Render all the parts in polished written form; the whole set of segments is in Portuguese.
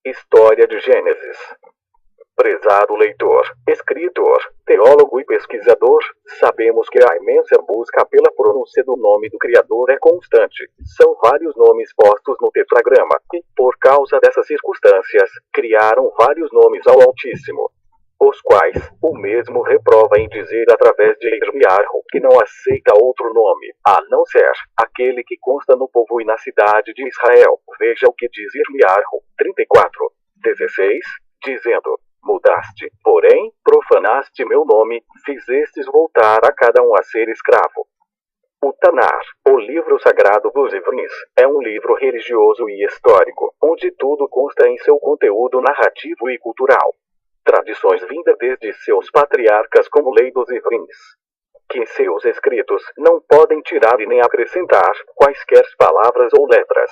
História de Gênesis. Prezado leitor, escritor, teólogo e pesquisador, sabemos que a imensa busca pela pronúncia do nome do Criador é constante. São vários nomes postos no tetragrama, e, por causa dessas circunstâncias, criaram vários nomes ao Altíssimo, os quais o mesmo reprova em dizer através de Irmiarro que não aceita outro nome, a não ser aquele que consta no povo e na cidade de Israel. Veja o que diz Irmiarro 34:16, dizendo: mudaste, porém, profanaste meu nome, fizestes voltar a cada um a ser escravo. O Tanar, o livro sagrado dos Ivrins, é um livro religioso e histórico, onde tudo consta em seu conteúdo narrativo e cultural. Tradições vindas desde seus patriarcas como lei dos Ivrins, que seus escritos não podem tirar e nem acrescentar quaisquer palavras ou letras,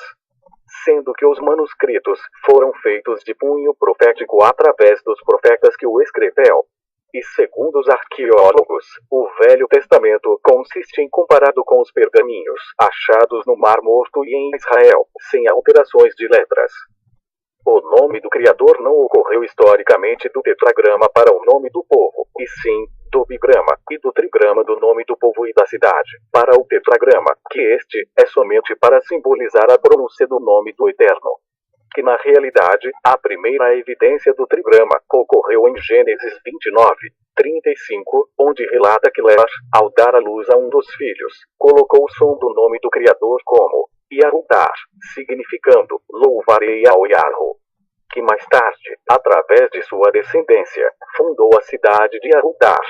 sendo que os manuscritos foram feitos de punho profético através dos profetas que o escreveu. E segundo os arqueólogos, o Velho Testamento consiste em comparado com os pergaminhos achados no Mar Morto e em Israel, sem alterações de letras. O nome do Criador não ocorreu historicamente do tetragrama para o nome do povo, e sim do bigrama e do trigrama do nome do povo e da cidade, para o tetragrama, que este é somente para simbolizar a pronúncia do nome do Eterno. Que na realidade, a primeira evidência do trigrama ocorreu em Gênesis 29:35, onde relata que Lea, ao dar à luz a um dos filhos, colocou o som do nome do Criador como Yahudar, significando louvarei ao Yahweh, que mais tarde, através de sua descendência, fundou a cidade de Yahudar.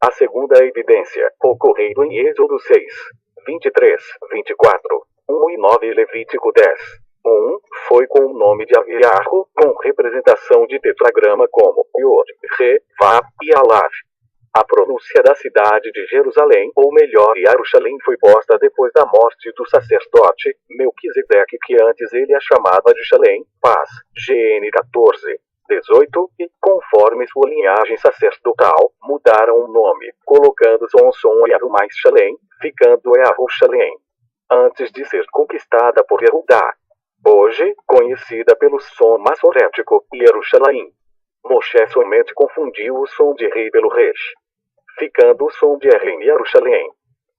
A segunda evidência ocorreu em Êxodo 6:23, 24, 1 e 9 e Levítico 10:1, foi com o nome de Aviarro, com representação de tetragrama como Yod, Re, Vav e Alav. A pronúncia da cidade de Jerusalém, ou melhor, Yarushalém, foi posta depois da morte do sacerdote Melquisedeque, que antes ele a chamava de Shalém, paz, GN 14:18, e, conforme sua linhagem sacerdotal, mudaram o nome, colocando som Yahu mais Shalém, ficando Yarushalém, antes de ser conquistada por Yehudá, hoje conhecida pelo som massorético Yerushalayim. Moshe somente confundiu o som de rei pelo resh, ficando o som de R em Yerushalayim.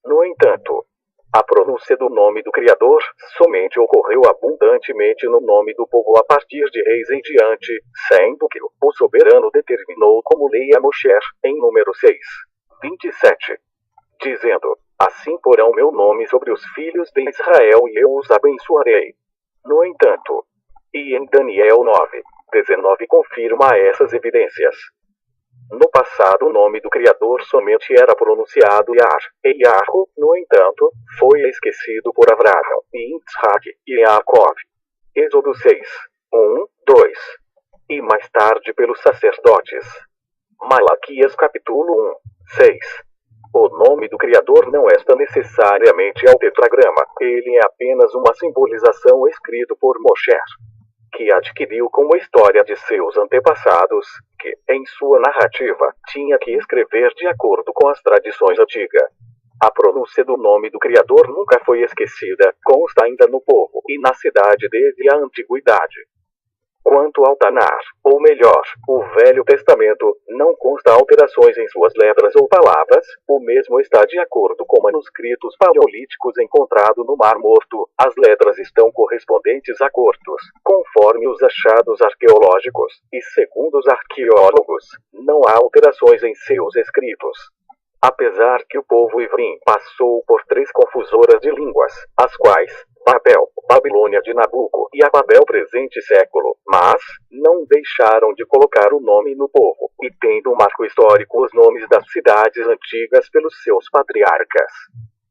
No entanto, a pronúncia do nome do Criador somente ocorreu abundantemente no nome do povo a partir de reis em diante, sendo que o soberano determinou como lei a Moshe, em número 6:27, dizendo: assim porão meu nome sobre os filhos de Israel e eu os abençoarei. No entanto, e em Daniel 9:19 confirma essas evidências. No passado o nome do Criador somente era pronunciado Yar, e Yahweh, no entanto, foi esquecido por Abraão, e Isaac, e Jacob. Êxodo 6:1-2. E mais tarde pelos sacerdotes. Malaquias capítulo 1:6. O nome do Criador não está necessariamente ao tetragrama, ele é apenas uma simbolização escrita por Moshe, que adquiriu como história de seus antepassados, que, em sua narrativa, tinha que escrever de acordo com as tradições antigas. A pronúncia do nome do Criador nunca foi esquecida, consta ainda no povo e na cidade desde a antiguidade. Quanto ao Tanar, ou melhor, o Velho Testamento, não consta alterações em suas letras ou palavras, o mesmo está de acordo com manuscritos paleolíticos encontrados no Mar Morto, as letras estão correspondentes a cortos, conforme os achados arqueológicos, e segundo os arqueólogos, não há alterações em seus escritos. Apesar que o povo ivrim passou por 3 confusoras de línguas, as quais, Babel, Babilônia de Nabuco e a Babel presente século, mas não deixaram de colocar o nome no povo, e tendo um marco histórico os nomes das cidades antigas pelos seus patriarcas.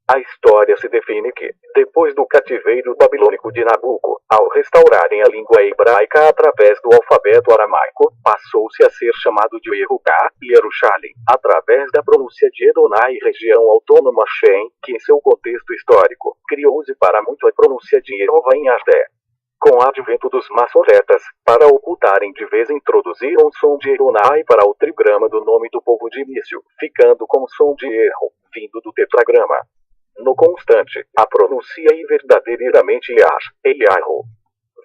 A história se define que, depois do cativeiro babilônico de Nabuco, ao restaurarem a língua hebraica através do alfabeto aramaico, passou-se a ser chamado de Yehudá e Yerushalayim, através da pronúncia de Edonai, região autônoma Shem, que em seu contexto histórico, criou-se para muito a pronúncia de Yehová em Ardé. Com o advento dos massoretas, para ocultarem de vez introduziram o som de Edonai para o trigrama do nome do povo de início, ficando como som de erro, vindo do tetragrama. No constante, a pronuncia e verdadeiramente Yar, Eliarro.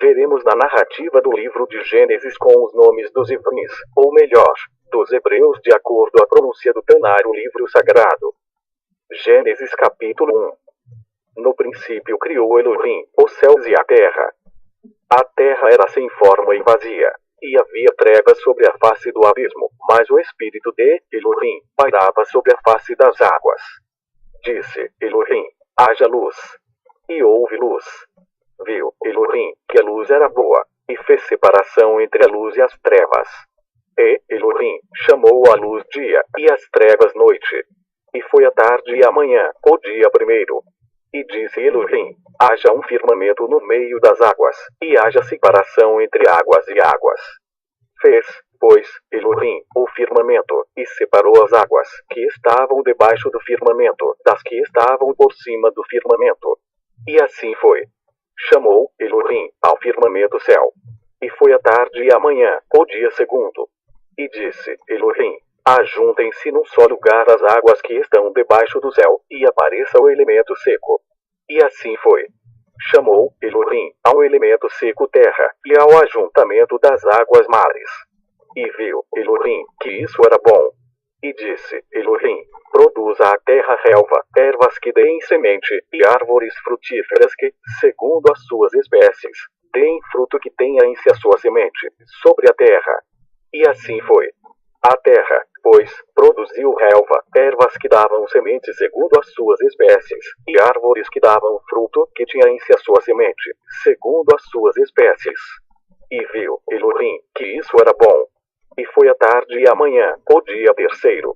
veremos na narrativa do livro de Gênesis com os nomes dos Ivrins, ou melhor, dos hebreus de acordo à pronúncia do Tanar, o livro sagrado. Gênesis capítulo 1. No princípio criou Elohim os céus e a terra. A terra era sem forma e vazia, e havia trevas sobre a face do abismo, mas o espírito de Elohim pairava sobre a face das águas. Disse Elohim: haja luz. E houve luz. Viu Elohim que a luz era boa, e fez separação entre a luz e as trevas. E Elohim chamou a luz dia, e as trevas noite. E foi a tarde e a manhã, o dia primeiro. E disse Elohim: haja um firmamento no meio das águas, e haja separação entre águas e águas. Fez, pois, Elohim o firmamento, e separou as águas que estavam debaixo do firmamento das que estavam por cima do firmamento. E assim foi. Chamou Elohim ao firmamento céu. E foi a tarde e a manhã, o dia segundo. E disse Elohim: ajuntem-se num só lugar as águas que estão debaixo do céu, e apareça o elemento seco. E assim foi. Chamou Elohim ao elemento seco terra, e ao ajuntamento das águas mares. E viu Elohim que isso era bom. E disse Elohim: produza a terra relva, ervas que deem semente, e árvores frutíferas que, segundo as suas espécies, deem fruto que tenha em si a sua semente, sobre a terra. E assim foi. A terra, pois, produziu relva, ervas que davam semente segundo as suas espécies, e árvores que davam fruto que tinha em si a sua semente, segundo as suas espécies. E viu Elohim que isso era bom. E foi a tarde e a manhã, o dia terceiro.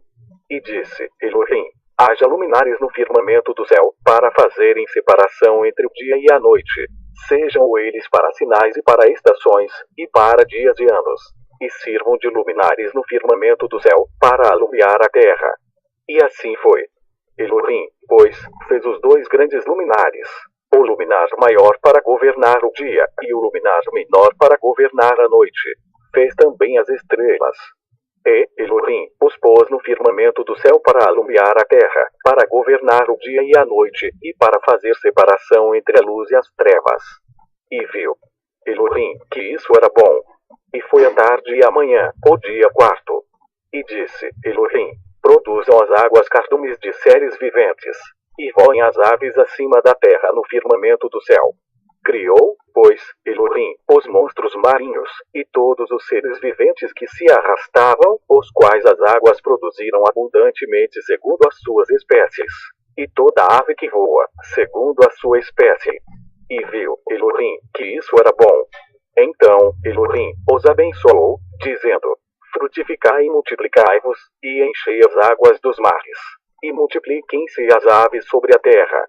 E disse Elohim: haja luminares no firmamento do céu, para fazerem separação entre o dia e a noite. Sejam eles para sinais e para estações, e para dias e anos. E sirvam de luminares no firmamento do céu, para alumiar a terra. E assim foi. Elohim, pois, fez os dois grandes luminares, o luminar maior para governar o dia, e o luminar menor para governar a noite. Fez também as estrelas. E Elohim os pôs no firmamento do céu para alumiar a terra, para governar o dia e a noite, e para fazer separação entre a luz e as trevas. E viu Elohim que isso era bom. E foi a tarde e a manhã, o dia quarto. E disse Elohim: produzam as águas cardumes de seres viventes, e voem as aves acima da terra no firmamento do céu. Criou, pois, Elohim os monstros marinhos, e todos os seres viventes que se arrastavam, os quais as águas produziram abundantemente segundo as suas espécies, e toda ave que voa, segundo a sua espécie. E viu Elohim que isso era bom. Então Elohim os abençoou, dizendo: frutificai e multiplicai-vos, e enchei as águas dos mares, e multipliquem-se as aves sobre a terra.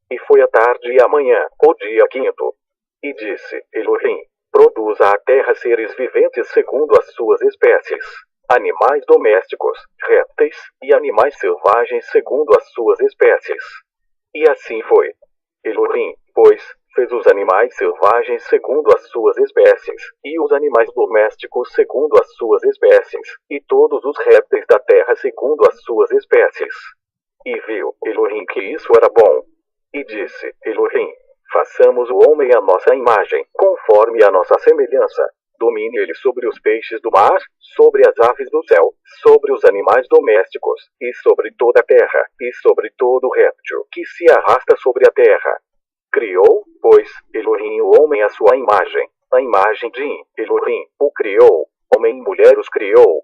E foi a tarde e a manhã, o dia quinto. E disse Elohim: produza a terra seres viventes segundo as suas espécies, animais domésticos, répteis, e animais selvagens segundo as suas espécies. E assim foi. Elohim, pois, fez os animais selvagens segundo as suas espécies, e os animais domésticos segundo as suas espécies, e todos os répteis da terra segundo as suas espécies. E viu Elohim que isso era bom. E disse Elohim: façamos o homem à nossa imagem, conforme a nossa semelhança. Domine ele sobre os peixes do mar, sobre as aves do céu, sobre os animais domésticos, e sobre toda a terra, e sobre todo réptil que se arrasta sobre a terra. Criou, pois, Elohim o homem à sua imagem. A imagem de Elohim o criou, homem e mulher os criou.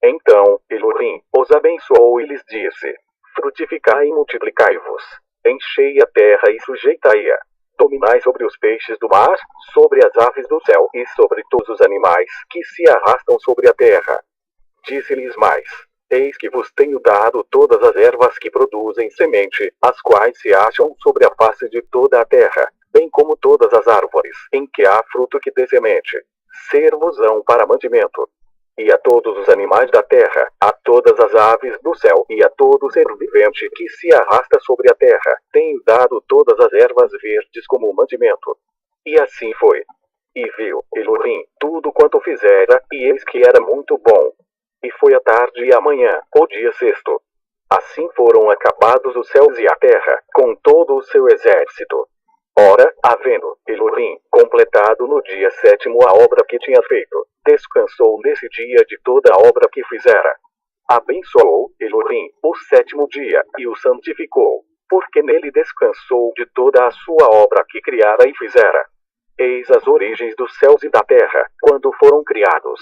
Então Elohim os abençoou e lhes disse: frutificai e multiplicai-vos. Enchei a terra e sujeitai-a. Dominai sobre os peixes do mar, sobre as aves do céu e sobre todos os animais que se arrastam sobre a terra. Disse-lhes mais: eis que vos tenho dado todas as ervas que produzem semente, as quais se acham sobre a face de toda a terra, bem como todas as árvores em que há fruto que dê semente. Ser-vos-ão para mantimento. E a todos os animais da terra, a todas as aves do céu e a todo ser vivente que se arrasta sobre a terra, tenho dado todas as ervas verdes como mantimento. E assim foi. E viu Elohim tudo quanto fizera, e eis que era muito bom. E foi a tarde e a manhã, o dia sexto. Assim foram acabados os céus e a terra, com todo o seu exército. Ora, havendo Elohim completado no dia 7º a obra que tinha feito, descansou nesse dia de toda a obra que fizera. Abençoou Elohim o 7º dia e o santificou, porque nele descansou de toda a sua obra que criara e fizera. Eis as origens dos céus e da terra, quando foram criados.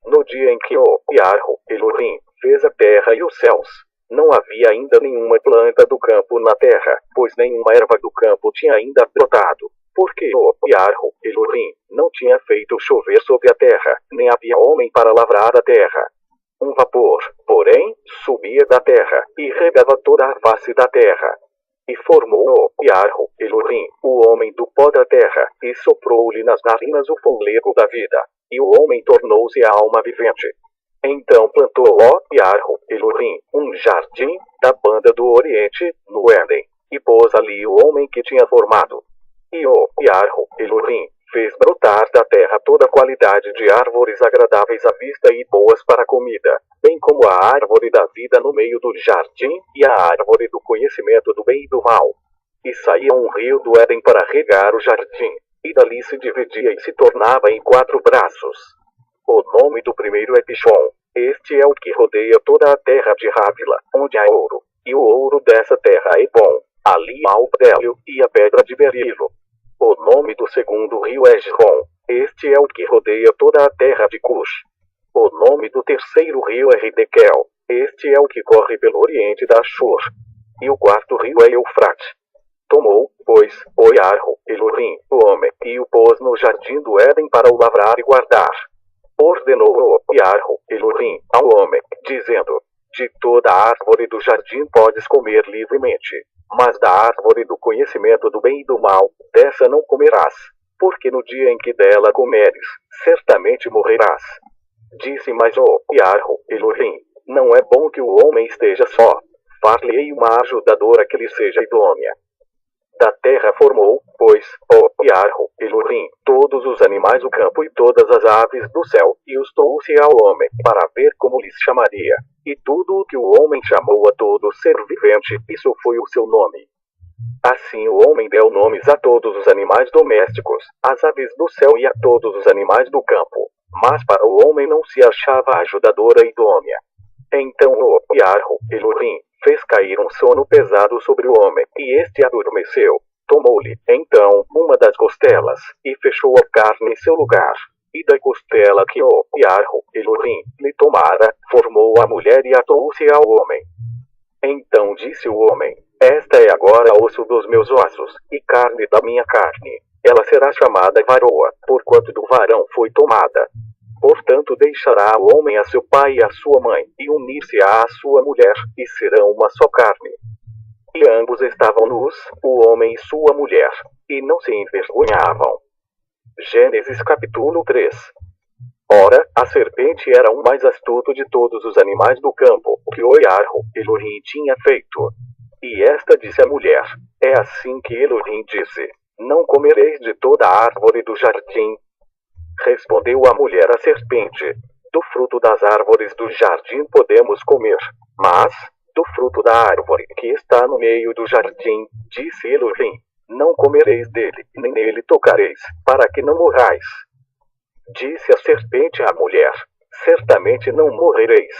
No dia em que o Yarho, Elohim, fez a terra e os céus, não havia ainda nenhuma planta do campo na terra, pois nenhuma erva do campo tinha ainda brotado, porque o Yarho, Elohim, não tinha feito chover sobre a terra, nem havia homem para lavrar a terra. Um vapor, porém, subia da terra, e regava toda a face da terra. E formou o Yarho, Elohim, o homem do pó da terra, e soprou-lhe nas narinas o fôlego da vida, e o homem tornou-se a alma vivente. Então plantou o Yarho, Elohim, um jardim da banda do Oriente, no Éden, e pôs ali o homem que tinha formado. E o Yarho, Elohim, fez brotar da terra toda qualidade de árvores agradáveis à vista e boas para a comida, bem como a árvore da vida no meio do jardim e a árvore do conhecimento do bem e do mal. E saía um rio do Éden para regar o jardim, e dali se dividia e se tornava em 4 braços. O nome do primeiro é Pishon. Este é o que rodeia toda a terra de Rábila, onde há ouro, e o ouro dessa terra é bom. Ali há o bdelho e a pedra de berilo. O nome do segundo rio é Gihon. Este é o que rodeia toda a terra de Cush. O nome do terceiro rio é Hidekel. Este é o que corre pelo oriente da Ashur. E o quarto rio é Eufrate. Tomou, pois, o Yarho, Elohim, o homem, e o pôs no jardim do Éden para o lavrar e guardar. Ordenou o Yarho, Elohim, ao homem, dizendo: de toda a árvore do jardim podes comer livremente, mas da árvore do conhecimento do bem e do mal, dessa não comerás, porque no dia em que dela comeres, certamente morrerás. Disse mais o Yarho, Elohim: não é bom que o homem esteja só, far-lhe-ei uma ajudadora que lhe seja idônea. Da terra formou, pois, o Yarho, Elohim, todos os animais do campo e todas as aves do céu, e os trouxe ao homem, para ver como lhes chamaria. E tudo o que o homem chamou a todo ser vivente, isso foi o seu nome. Assim o homem deu nomes a todos os animais domésticos, às aves do céu e a todos os animais do campo. Mas para o homem não se achava ajudadora idônea. Então o Yarho, Elohim, fez cair um sono pesado sobre o homem, e este adormeceu. Tomou-lhe, então, uma das costelas, e fechou a carne em seu lugar. E da costela que o Yarho, Elohim, lhe tomara, formou a mulher e a trouxe ao homem. Então disse o homem: esta é agora osso dos meus ossos, e carne da minha carne. Ela será chamada varoa, porquanto do varão foi tomada. Portanto deixará o homem a seu pai e a sua mãe, e unir-se-á à sua mulher, e serão uma só carne. E ambos estavam nus, o homem e sua mulher, e não se envergonhavam. Gênesis capítulo 3. Ora, a serpente era o mais astuto de todos os animais do campo, que o Yarho, Elohim, tinha feito. E esta disse à mulher: é assim que Elohim disse: não comereis de toda a árvore do jardim. Respondeu a mulher à serpente: do fruto das árvores do jardim podemos comer, mas do fruto da árvore que está no meio do jardim, disse Elohim, não comereis dele, nem nele tocareis, para que não morrais. Disse a serpente à mulher: certamente não morrereis.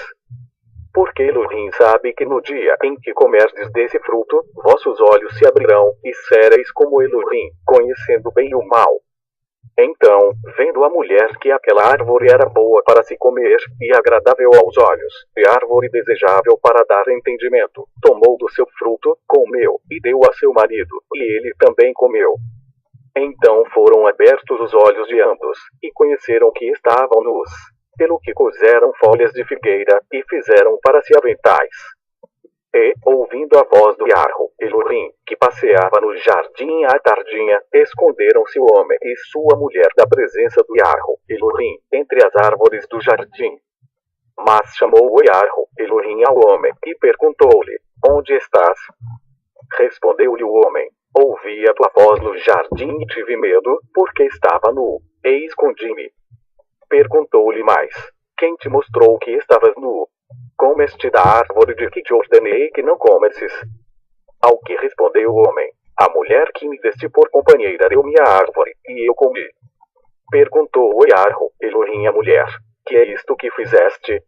Porque Elohim sabe que no dia em que comerdes desse fruto, vossos olhos se abrirão, e sereis como Elohim, conhecendo bem e o mal. Então, vendo a mulher que aquela árvore era boa para se comer, e agradável aos olhos, e árvore desejável para dar entendimento, tomou do seu fruto, comeu, e deu a seu marido, e ele também comeu. Então foram abertos os olhos de ambos, e conheceram que estavam nus, pelo que coseram folhas de figueira, e fizeram para si aventais. E, ouvindo a voz do Yarho, Elohim, que passeava no jardim à tardinha, esconderam-se o homem e sua mulher da presença do Yarho, Elohim, entre as árvores do jardim. Mas chamou o Yarho, Elohim, ao homem, e perguntou-lhe: onde estás? Respondeu-lhe o homem: ouvi a tua voz no jardim e tive medo, porque estava nu, e escondi-me. Perguntou-lhe mais: quem te mostrou que estavas nu? Comeste da árvore de que te ordenei que não comesses? Ao que respondeu o homem: A mulher que me deste por companheira deu-me a árvore, e eu comi. Perguntou o Iarro, Elohim a mulher: que é isto que fizeste?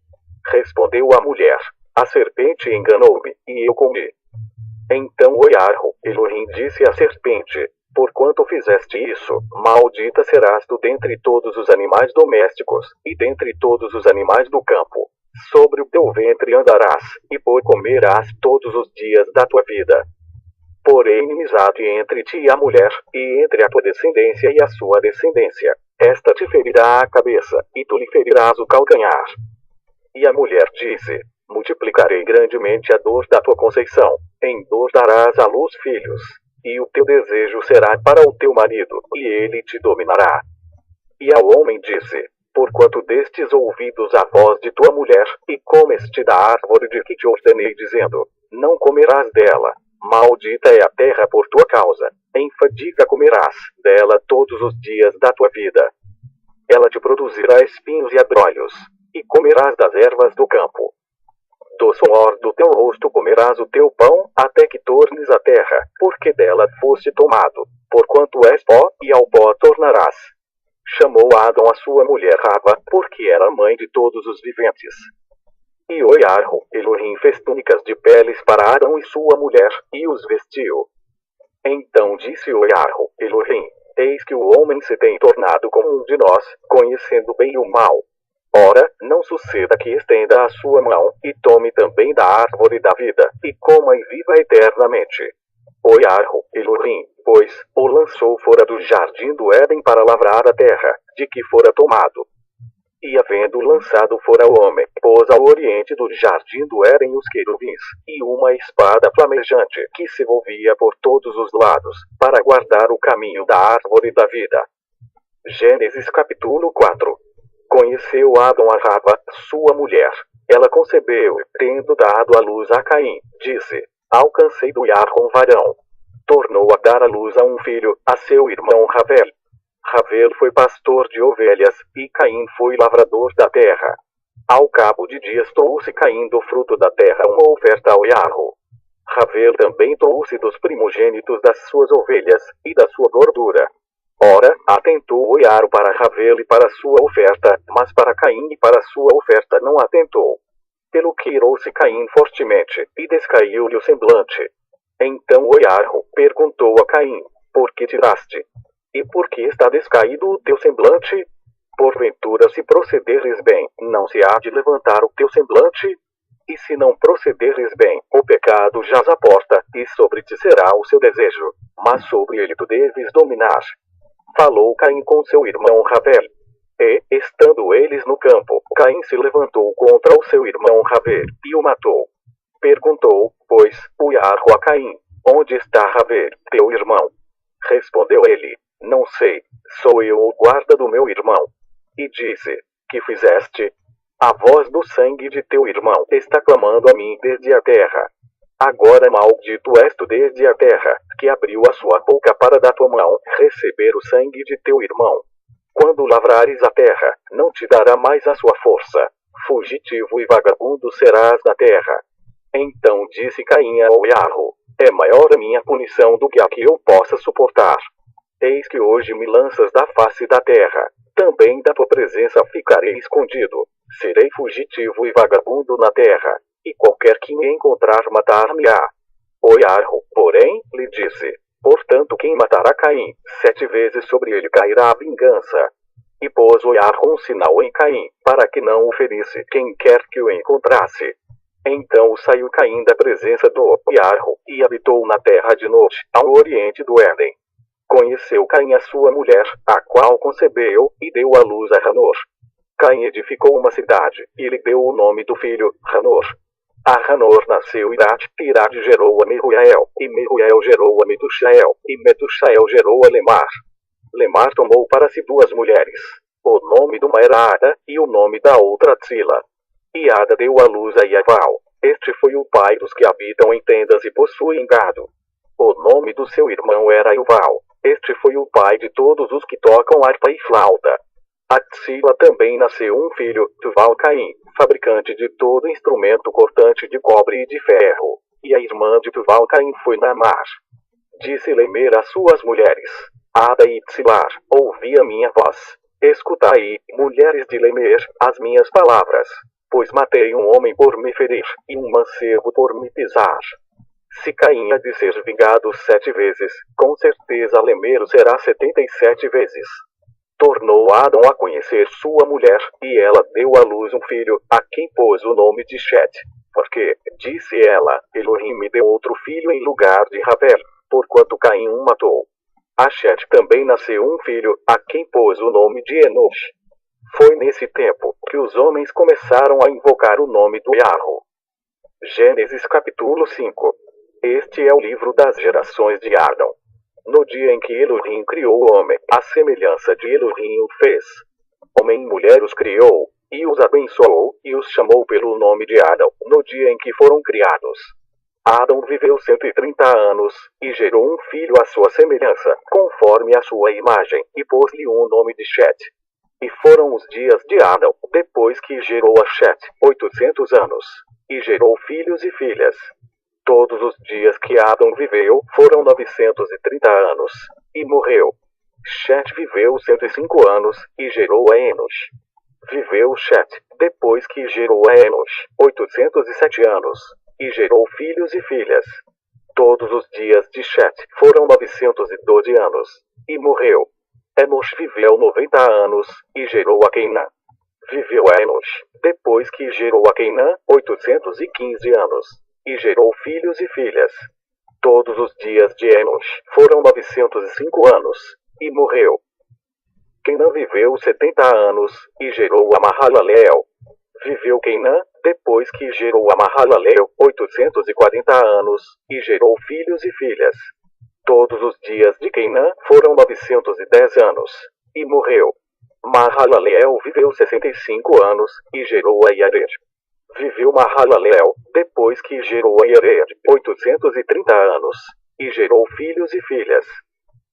Respondeu a mulher: a serpente enganou-me, e eu comi. Então o Iarro, Elohim disse à serpente: porquanto fizeste isso, maldita serás tu dentre todos os animais domésticos, e dentre todos os animais do campo. Sobre o teu ventre andarás, e por comerás todos os dias da tua vida. Porém inimizade entre ti e a mulher, e entre a tua descendência e a sua descendência. Esta te ferirá a cabeça, e tu lhe ferirás o calcanhar. E a mulher disse: multiplicarei grandemente a dor da tua conceição. Em dor darás à luz filhos. E o teu desejo será para o teu marido, e ele te dominará. E ao homem disse: porquanto destes ouvidos a voz de tua mulher, e comeste da árvore de que te ordenei, dizendo: não comerás dela. Maldita é a terra por tua causa. Em fadiga comerás dela todos os dias da tua vida. Ela te produzirá espinhos e abrolhos, e comerás das ervas do campo. Do suor do teu rosto comerás o teu pão, até que tornes a terra, porque dela foste tomado. Porquanto és pó, e ao pó tornarás. Chamou Adão a sua mulher Rava, porque era mãe de todos os viventes. E o Iarro, Elohim, fez túnicas de peles para Adão e sua mulher, e os vestiu. Então disse o Iarro, Elohim: eis que o homem se tem tornado como um de nós, conhecendo o bem e o mal. Ora, não suceda que estenda a sua mão, e tome também da árvore da vida, e coma e viva eternamente. O Iarro, Elohim, pois, o lançou fora do jardim do Éden para lavrar a terra, de que fora tomado. E havendo lançado fora o homem, pôs ao oriente do jardim do Éden os querubins, e uma espada flamejante, que se volvia por todos os lados, para guardar o caminho da árvore da vida. Gênesis capítulo 4. Conheceu Adão a Rava, sua mulher. Ela concebeu, tendo dado à luz a Caim. Disse: alcancei do Iarro um varão. Tornou a dar à luz a um filho, a seu irmão Ravel. Ravel foi pastor de ovelhas, e Caim foi lavrador da terra. Ao cabo de dias trouxe Caim do fruto da terra uma oferta ao Iarro. Ravel também trouxe dos primogênitos das suas ovelhas, e da sua gordura. Ora, atentou o Iarro para Ravel e para sua oferta, mas para Caim e para sua oferta não atentou. Pelo que irou-se Caim fortemente, e descaiu-lhe o semblante. Então o Iarro perguntou a Caim: por que tiraste? E por que está descaído o teu semblante? Porventura, se procederes bem, não se há de levantar o teu semblante? E se não procederes bem, o pecado jaz à porta, e sobre ti será o seu desejo, mas sobre ele tu deves dominar. Falou Caim com seu irmão Ravel. E, estando eles no campo, Caim se levantou contra o seu irmão Ravel, e o matou. Perguntou, pois, o Iarro a Caim: onde está Ravel, teu irmão? Respondeu ele: não sei, sou eu o guarda do meu irmão. E disse: que fizeste? A voz do sangue de teu irmão está clamando a mim desde a terra. Agora maldito és tu desde a terra, que abriu a sua boca para da tua mão receber o sangue de teu irmão. Quando lavrares a terra, não te dará mais a sua força. Fugitivo e vagabundo serás na terra. Então disse Caim ao Iarro: é maior a minha punição do que a que eu possa suportar. Eis que hoje me lanças da face da terra. Também da tua presença ficarei escondido. Serei fugitivo e vagabundo na terra, e qualquer que me encontrar matar-me-á. O Iarro, porém, lhe disse: portanto, quem matará Caim, 7 vezes sobre ele cairá a vingança. E pôs o Iarro um sinal em Caim, para que não o ferisse quem quer que o encontrasse. Então saiu Caim da presença do Iarro, e habitou na terra de Nod, ao oriente do Éden. Conheceu Caim a sua mulher, a qual concebeu, e deu à luz a Ranor. Caim edificou uma cidade, e lhe deu o nome do filho, Ranor. A Ranor nasceu Irade, Irade gerou a Meruel, e Meruel gerou a Metushael, e Metushael gerou a Lemar. Lemar tomou para si 2 mulheres. O nome de uma era Ada, e o nome da outra Tsila. E Ada deu à luz a Iaval. Este foi o pai dos que habitam em tendas e possuem gado. O nome do seu irmão era Yuval. Este foi o pai de todos os que tocam harpa e flauta. A Tsila também nasceu um filho, Tuval-Caim, fabricante de todo instrumento cortante de cobre e de ferro. E a irmã de Tuval-Caim foi Naamar. Disse Lemer às suas mulheres: Ada e Tsilar, ouvi a minha voz. Escutai, mulheres de Lemer, as minhas palavras. Pois matei um homem por me ferir, e um mancebo por me pisar. Se Caim há de ser vingado 7 vezes, com certeza Lemer será 77 vezes. Tornou Adão a conhecer sua mulher, e ela deu à luz um filho, a quem pôs o nome de Shet. Porque, disse ela, Elohim me deu outro filho em lugar de Ravel, porquanto Caim o matou. A Shet também nasceu um filho, a quem pôs o nome de Enosh. Foi nesse tempo que os homens começaram a invocar o nome do Yahweh. Gênesis capítulo 5. Este é o livro das gerações de Adão. No dia em que Elohim criou o homem, a semelhança de Elohim o fez. Homem e mulher os criou, e os abençoou, e os chamou pelo nome de Adão, no dia em que foram criados. Adão viveu 130 anos, e gerou um filho à sua semelhança, conforme a sua imagem, e pôs-lhe o nome de Shet. E foram os dias de Adão, depois que gerou a Shet, 800 anos, e gerou filhos e filhas. Todos os dias que Adão viveu foram 930 anos, e morreu. Shet viveu 105 anos, e gerou a Enosh. Viveu Shet, depois que gerou a Enosh, 807 anos, e gerou filhos e filhas. Todos os dias de Shet foram 912 anos, e morreu. Enosh viveu 90 anos, e gerou a Cainã. Viveu a Enosh, depois que gerou a Cainã, 815 anos, e gerou filhos e filhas. Todos os dias de Enosh foram 905 anos, e morreu. Cainã viveu 70 anos, e gerou a Mahalaleel. Viveu Cainã, depois que gerou a Mahalaleel, 840 anos, e gerou filhos e filhas. Todos os dias de Cainã foram 910 anos, e morreu. Mahalaleel viveu 65 anos, e gerou a Yared. Viveu Mahalaleel, depois que gerou a Yared, 830 anos, e gerou filhos e filhas.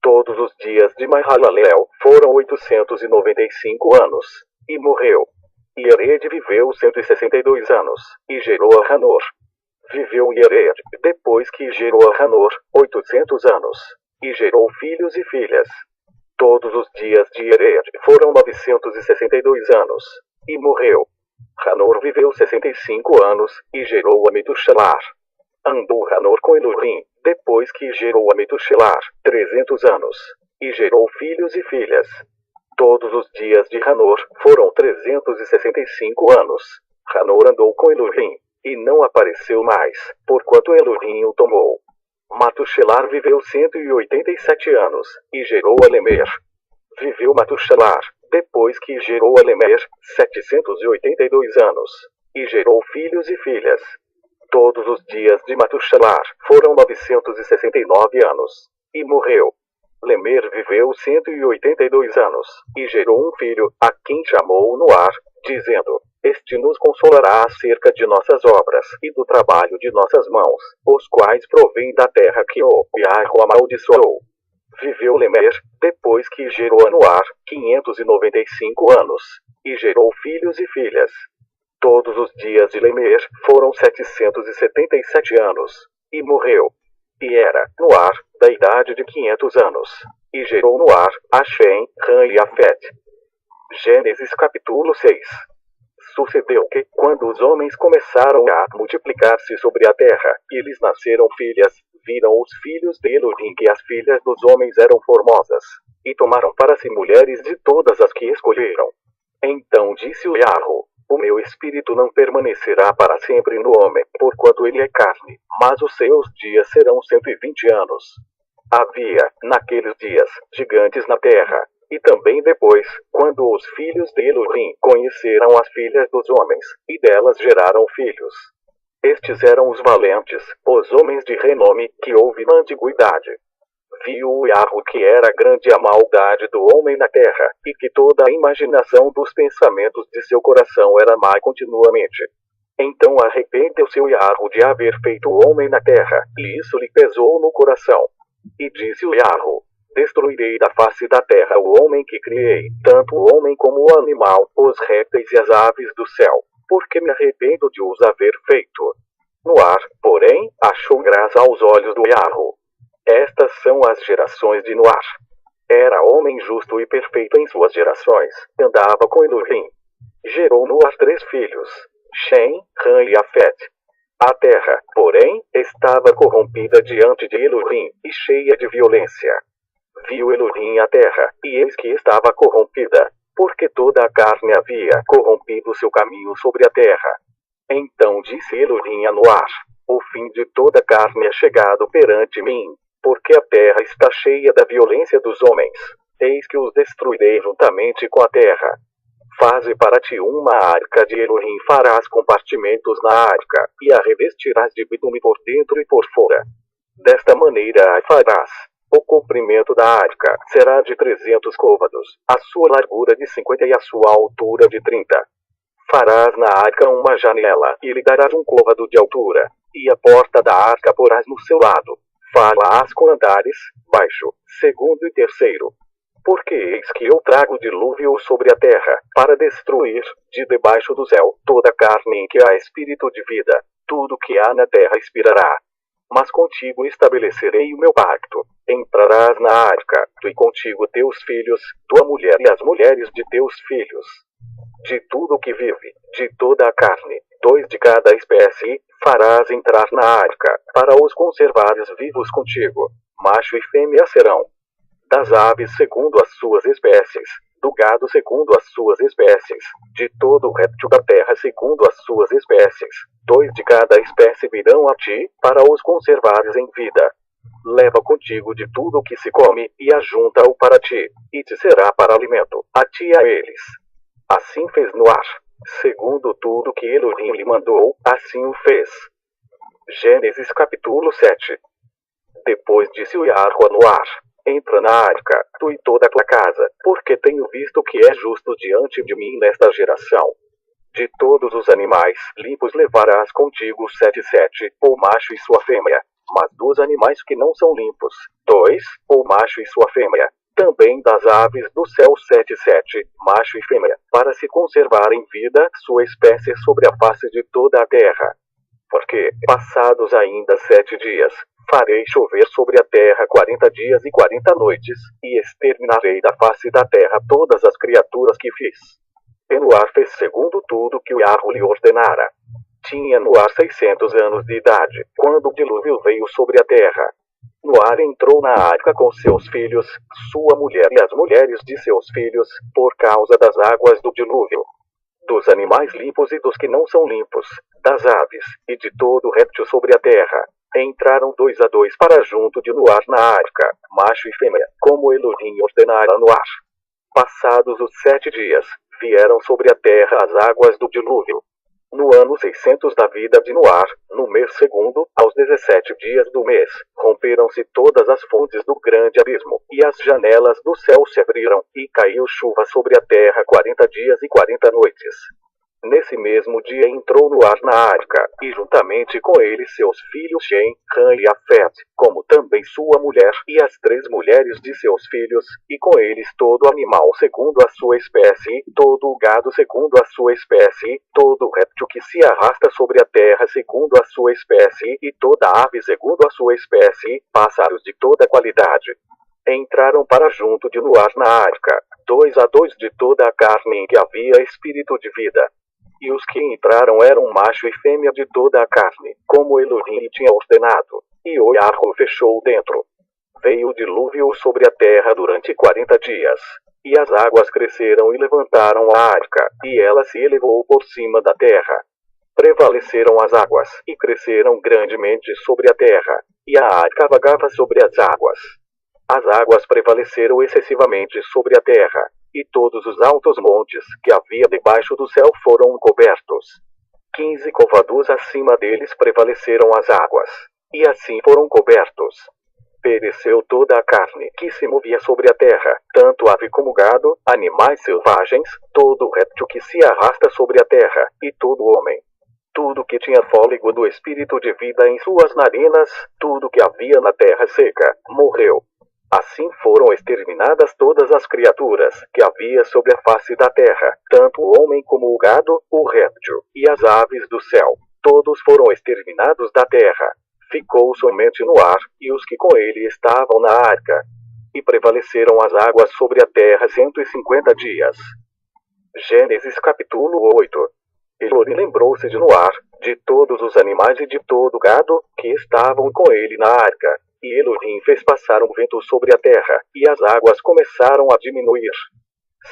Todos os dias de Mahalaleel foram 895 anos, e morreu. Yared viveu 162 anos, e gerou a Hanor. Viveu Yared, depois que gerou a Hanor, 800 anos, e gerou filhos e filhas. Todos os dias de Yared foram 962 anos, e morreu. Hanor viveu 65 anos, e gerou a Metushelar. Andou Hanor com Elohim, depois que gerou a Metushelar, 300 anos, e gerou filhos e filhas. Todos os dias de Hanor foram 365 anos. Hanor andou com Elohim, e não apareceu mais, porquanto Elohim o tomou. Matushelar viveu 187 anos, e gerou a Lemer. Viveu Matushelar, depois que gerou a Lemer, 782 anos, e gerou filhos e filhas. Todos os dias de Matushelar foram 969 anos, e morreu. Lemer viveu 182 anos, e gerou um filho, a quem chamou Noar, dizendo: Este nos consolará acerca de nossas obras e do trabalho de nossas mãos, os quais provêm da terra que o Yahweh amaldiçoou. Viveu Lemer, depois que gerou a Noar, 595 anos, e gerou filhos e filhas. Todos os dias de Lemer foram 777 anos, e morreu. E era Noar, da idade de 500 anos, e gerou Noar, a Shem, Ram e Afet. Gênesis capítulo 6. Sucedeu que, quando os homens começaram a multiplicar-se sobre a terra, e lhes nasceram filhas, viram os filhos de Elohim que as filhas dos homens eram formosas, e tomaram para si mulheres de todas as que escolheram. Então disse o Yahweh: O meu espírito não permanecerá para sempre no homem, porquanto ele é carne, mas os seus dias serão 120 anos. Havia, naqueles dias, gigantes na terra, e também depois, quando os filhos de Elohim conheceram as filhas dos homens, e delas geraram filhos. Estes eram os valentes, os homens de renome, que houve na antiguidade. Viu o Yahweh que era grande a maldade do homem na terra, e que toda a imaginação dos pensamentos de seu coração era má continuamente. Então arrependeu-se o Yahweh de haver feito o homem na terra, e isso lhe pesou no coração. E disse o Yahweh: Destruirei da face da terra o homem que criei, tanto o homem como o animal, os répteis e as aves do céu, porque me arrependo de os haver feito. Noar, porém, achou graça aos olhos do Yahweh. Estas são as gerações de Noar. Era homem justo e perfeito em suas gerações. Andava com Elohim. Gerou Noar 3 filhos: Shem, Ham e Afet. A terra, porém, estava corrompida diante de Elohim e cheia de violência. Viu Elohim a terra, e eis que estava corrompida, porque toda a carne havia corrompido seu caminho sobre a terra. Então disse Elohim a Noar: o fim de toda a carne é chegado perante mim, porque a terra está cheia da violência dos homens. Eis que os destruirei juntamente com a terra. Faze para ti uma arca de Elohim, farás compartimentos na arca, e a revestirás de bitume por dentro e por fora. Desta maneira a farás. O comprimento da arca será de 300 côvados, a sua largura de 50 e a sua altura de 30. Farás na arca uma janela, e lhe darás um côvado de altura, e a porta da arca porás no seu lado. Farás com andares, baixo, segundo e terceiro. Porque eis que eu trago dilúvio sobre a terra, para destruir, de debaixo do céu, toda a carne em que há espírito de vida. Tudo que há na terra expirará. Mas contigo estabelecerei o meu pacto. Entrarás na arca, tu e contigo teus filhos, tua mulher e as mulheres de teus filhos. De tudo que vive, de toda a carne, 2 de cada espécie, farás entrar na arca, para os conservares vivos contigo. Macho e fêmea serão. Das aves segundo as suas espécies, do gado segundo as suas espécies, de todo o réptil da terra segundo as suas espécies, 2 de cada espécie virão a ti, para os conservares em vida. Leva contigo de tudo o que se come, e ajunta-o para ti, e te será para alimento, a ti e a eles. Assim fez Noar. Segundo tudo que Elohim lhe mandou, assim o fez. Gênesis capítulo 7. Depois disse o Yahweh a Noar: entra na arca, tu e toda a tua casa, porque tenho visto que é justo diante de mim nesta geração. De todos os animais limpos levarás contigo 7, o macho e sua fêmea, mas dos animais que não são limpos, 2, o macho e sua fêmea. Também das aves do céu 7, macho e fêmea, para se conservar em vida sua espécie sobre a face de toda a terra. Porque, passados ainda 7 dias, farei chover sobre a terra 40 dias e 40 noites, e exterminarei da face da terra todas as criaturas que fiz. E Noar fez segundo tudo que o Yahweh lhe ordenara. Tinha Noar 600 anos de idade, quando o dilúvio veio sobre a terra. Noar entrou na arca com seus filhos, sua mulher e as mulheres de seus filhos, por causa das águas do dilúvio. Dos animais limpos e dos que não são limpos, das aves, e de todo réptil sobre a terra, entraram 2 a 2 para junto de Noar na arca, macho e fêmea, como Elohim ordenara a Noar. Passados os 7 dias, vieram sobre a terra as águas do dilúvio. No ano 600 da vida de Noar, no mês segundo, aos 17 dias do mês, romperam-se todas as fontes do grande abismo, e as janelas do céu se abriram, e caiu chuva sobre a terra 40 dias e 40 noites. Nesse mesmo dia entrou Noar na arca, e juntamente com ele seus filhos Shem, Ham e Afet, como também sua mulher, e as 3 mulheres de seus filhos, e com eles todo animal segundo a sua espécie, todo o gado segundo a sua espécie, todo réptil que se arrasta sobre a terra segundo a sua espécie, e toda ave segundo a sua espécie, pássaros de toda qualidade. Entraram para junto de Noar na arca, 2 a 2 de toda a carne em que havia espírito de vida. E os que entraram eram macho e fêmea de toda a carne, como Elohim lhe tinha ordenado. E o Yahweh fechou dentro. Veio o dilúvio sobre a terra durante 40 dias. E as águas cresceram e levantaram a arca, e ela se elevou por cima da terra. Prevaleceram as águas, e cresceram grandemente sobre a terra, e a arca vagava sobre as águas. As águas prevaleceram excessivamente sobre a terra, e todos os altos montes que havia debaixo do céu foram cobertos. 15 côvados acima deles prevaleceram as águas, e assim foram cobertos. Pereceu toda a carne que se movia sobre a terra, tanto ave como gado, animais selvagens, todo réptil que se arrasta sobre a terra, e todo homem. Tudo que tinha fôlego do espírito de vida em suas narinas, tudo que havia na terra seca, morreu. Assim foram exterminadas todas as criaturas que havia sobre a face da terra, tanto o homem como o gado, o réptil, e as aves do céu. Todos foram exterminados da terra. ficou somente no ar, e os que com ele estavam na arca. E prevaleceram as águas sobre a terra 150 dias. Gênesis capítulo 8. Elohim lembrou-se de Noar, de todos os animais e de todo o gado, que estavam com ele na arca. E Elohim fez passar um vento sobre a terra, e as águas começaram a diminuir.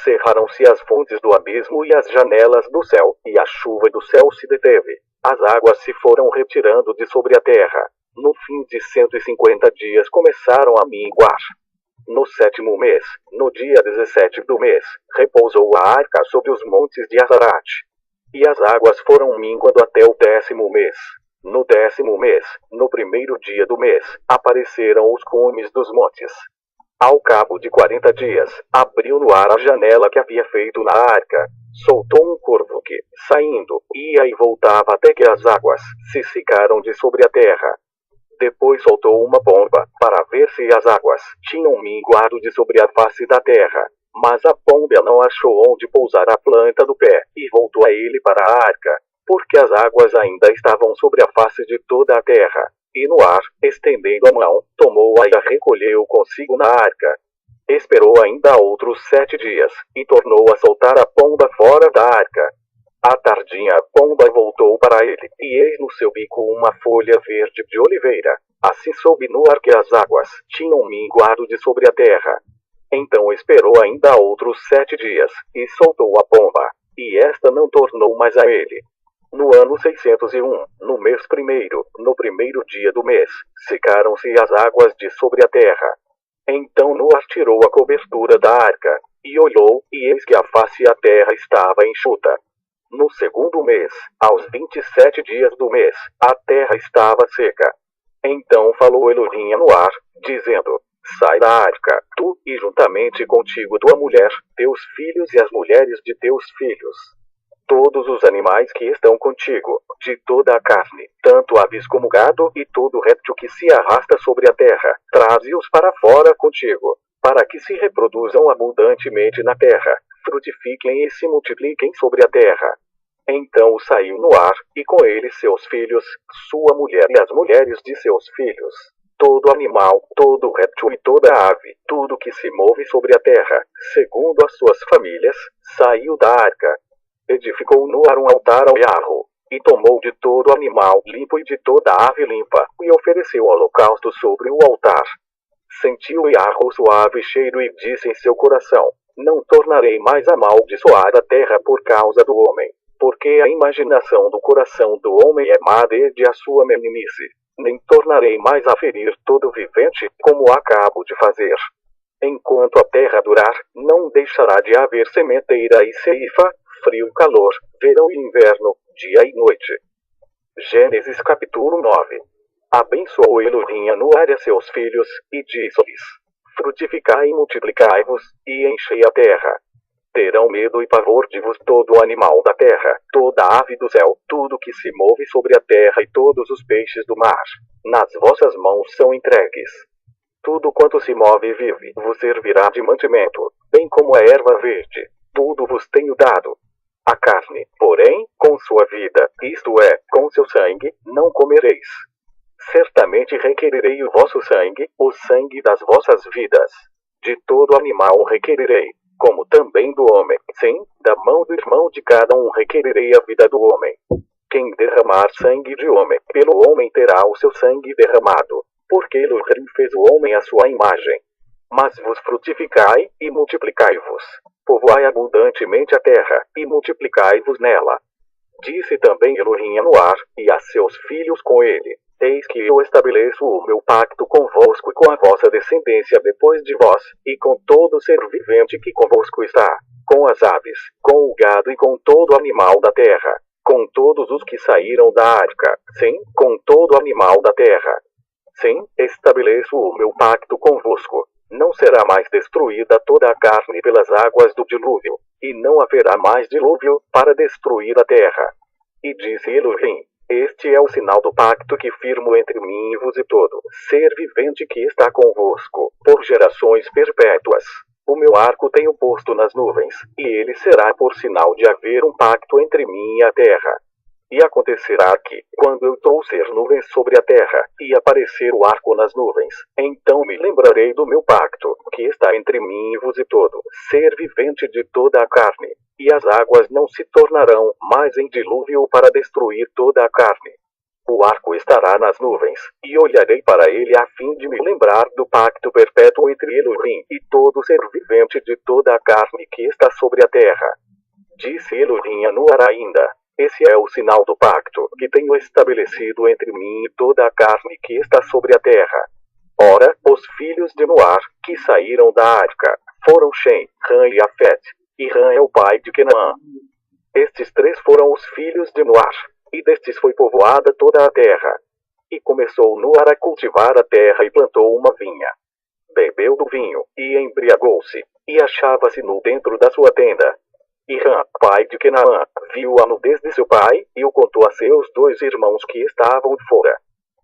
Cerraram-se as fontes do abismo e as janelas do céu, e a chuva do céu se deteve. As águas se foram retirando de sobre a terra. No fim de 150 dias começaram a minguar. No 7º mês, no dia 17 do mês, repousou a arca sobre os montes de Azarat. E as águas foram minguando até o 10º mês. No 10º mês, no primeiro dia do mês, apareceram os cumes dos montes. Ao cabo de 40 dias, abriu no ar a janela que havia feito na arca. Soltou um corvo que, saindo, ia e voltava até que as águas se secaram de sobre a terra. Depois soltou uma pomba, para ver se as águas tinham minguado de sobre a face da terra. Mas a pomba não achou onde pousar a planta do pé, e voltou a ele para a arca, porque as águas ainda estavam sobre a face de toda a terra. E no ar, estendendo a mão, tomou-a e a recolheu consigo na arca. Esperou ainda outros 7 dias, e tornou a soltar a pomba fora da arca. À tardinha a pomba voltou para ele, e eis no seu bico uma folha verde de oliveira. Assim soube Noar que as águas tinham minguado de sobre a terra. Então esperou ainda outros 7 dias, e soltou a pomba, e esta não tornou mais a ele. No ano 601, no mês primeiro, no primeiro dia do mês, secaram-se as águas de sobre a terra. Então Noar tirou a cobertura da arca, e olhou, e eis que a face da terra estava enxuta. No 2º mês, aos 27 dias do mês, a terra estava seca. Então falou Elohim a Noar, dizendo: Sai da arca, tu, e juntamente contigo tua mulher, teus filhos e as mulheres de teus filhos. Todos os animais que estão contigo, de toda a carne, tanto aves como gado, e todo réptil que se arrasta sobre a terra, traze-os para fora contigo, para que se reproduzam abundantemente na terra, frutifiquem e se multipliquem sobre a terra. Então saiu Noar, e com ele seus filhos, sua mulher e as mulheres de seus filhos. Todo animal, todo réptil e toda ave, tudo que se move sobre a terra, segundo as suas famílias, saiu da arca. Edificou Noar um altar ao Yahweh, e tomou de todo animal limpo e de toda ave limpa, e ofereceu holocausto sobre o altar. Sentiu Yahweh suave cheiro e disse em seu coração: Não tornarei mais amaldiçoar a terra por causa do homem, porque a imaginação do coração do homem é má desde a sua meninice. Nem tornarei mais a ferir todo vivente, como acabo de fazer. Enquanto a terra durar, não deixará de haver sementeira e ceifa, frio e calor, verão e inverno, dia e noite. Gênesis capítulo 9. Abençoou Elohim a Noar e a seus filhos, e disse-lhes: Frutificai e multiplicai-vos, e enchei a terra. Terão medo e pavor de vos todo animal da terra, toda ave do céu, tudo que se move sobre a terra e todos os peixes do mar. Nas vossas mãos são entregues. Tudo quanto se move e vive vos servirá de mantimento, bem como a erva verde. Tudo vos tenho dado. A carne, porém, com sua vida, isto é, com seu sangue, não comereis. Certamente requererei o vosso sangue, o sangue das vossas vidas. De todo animal requererei, como também do homem. Sim, da mão do irmão de cada um requererei a vida do homem. Quem derramar sangue de homem, pelo homem terá o seu sangue derramado, porque Elohim fez o homem à sua imagem. Mas vos frutificai e multiplicai-vos. Povoai abundantemente a terra, e multiplicai-vos nela. Disse também Elohim a Noar, e a seus filhos com ele: Eis que eu estabeleço o meu pacto convosco e com a vossa descendência depois de vós, e com todo ser vivente que convosco está, com as aves, com o gado e com todo animal da terra, com todos os que saíram da arca, sim, com todo animal da terra. Sim, estabeleço o meu pacto convosco. Não será mais destruída toda a carne pelas águas do dilúvio, e não haverá mais dilúvio para destruir a terra. E disse Elohim: Este é o sinal do pacto que firmo entre mim e vos e todo ser vivente que está convosco, por gerações perpétuas. O meu arco tenho posto nas nuvens, e ele será por sinal de haver um pacto entre mim e a terra. E acontecerá que, quando eu trouxer nuvens sobre a terra, e aparecer o arco nas nuvens, então me lembrarei do meu pacto, que está entre mim e vos e todo ser vivente de toda a carne. E as águas não se tornarão mais em dilúvio para destruir toda a carne. O arco estará nas nuvens, e olharei para ele a fim de me lembrar do pacto perpétuo entre Elohim e todo ser vivente de toda a carne que está sobre a terra. Disse Elohim a Noar ainda: esse é o sinal do pacto que tenho estabelecido entre mim e toda a carne que está sobre a terra. Ora, os filhos de Noar, que saíram da arca, foram Shem, Ram e Afete, e Ram é o pai de Canaã. Estes três foram os filhos de Noar, e destes foi povoada toda a terra. E começou Noar a cultivar a terra e plantou uma vinha. Bebeu do vinho, e embriagou-se, e achava-se nu dentro da sua tenda. E Ram, pai de Canaã, viu a nudez de seu pai, e o contou a seus 2 irmãos que estavam fora.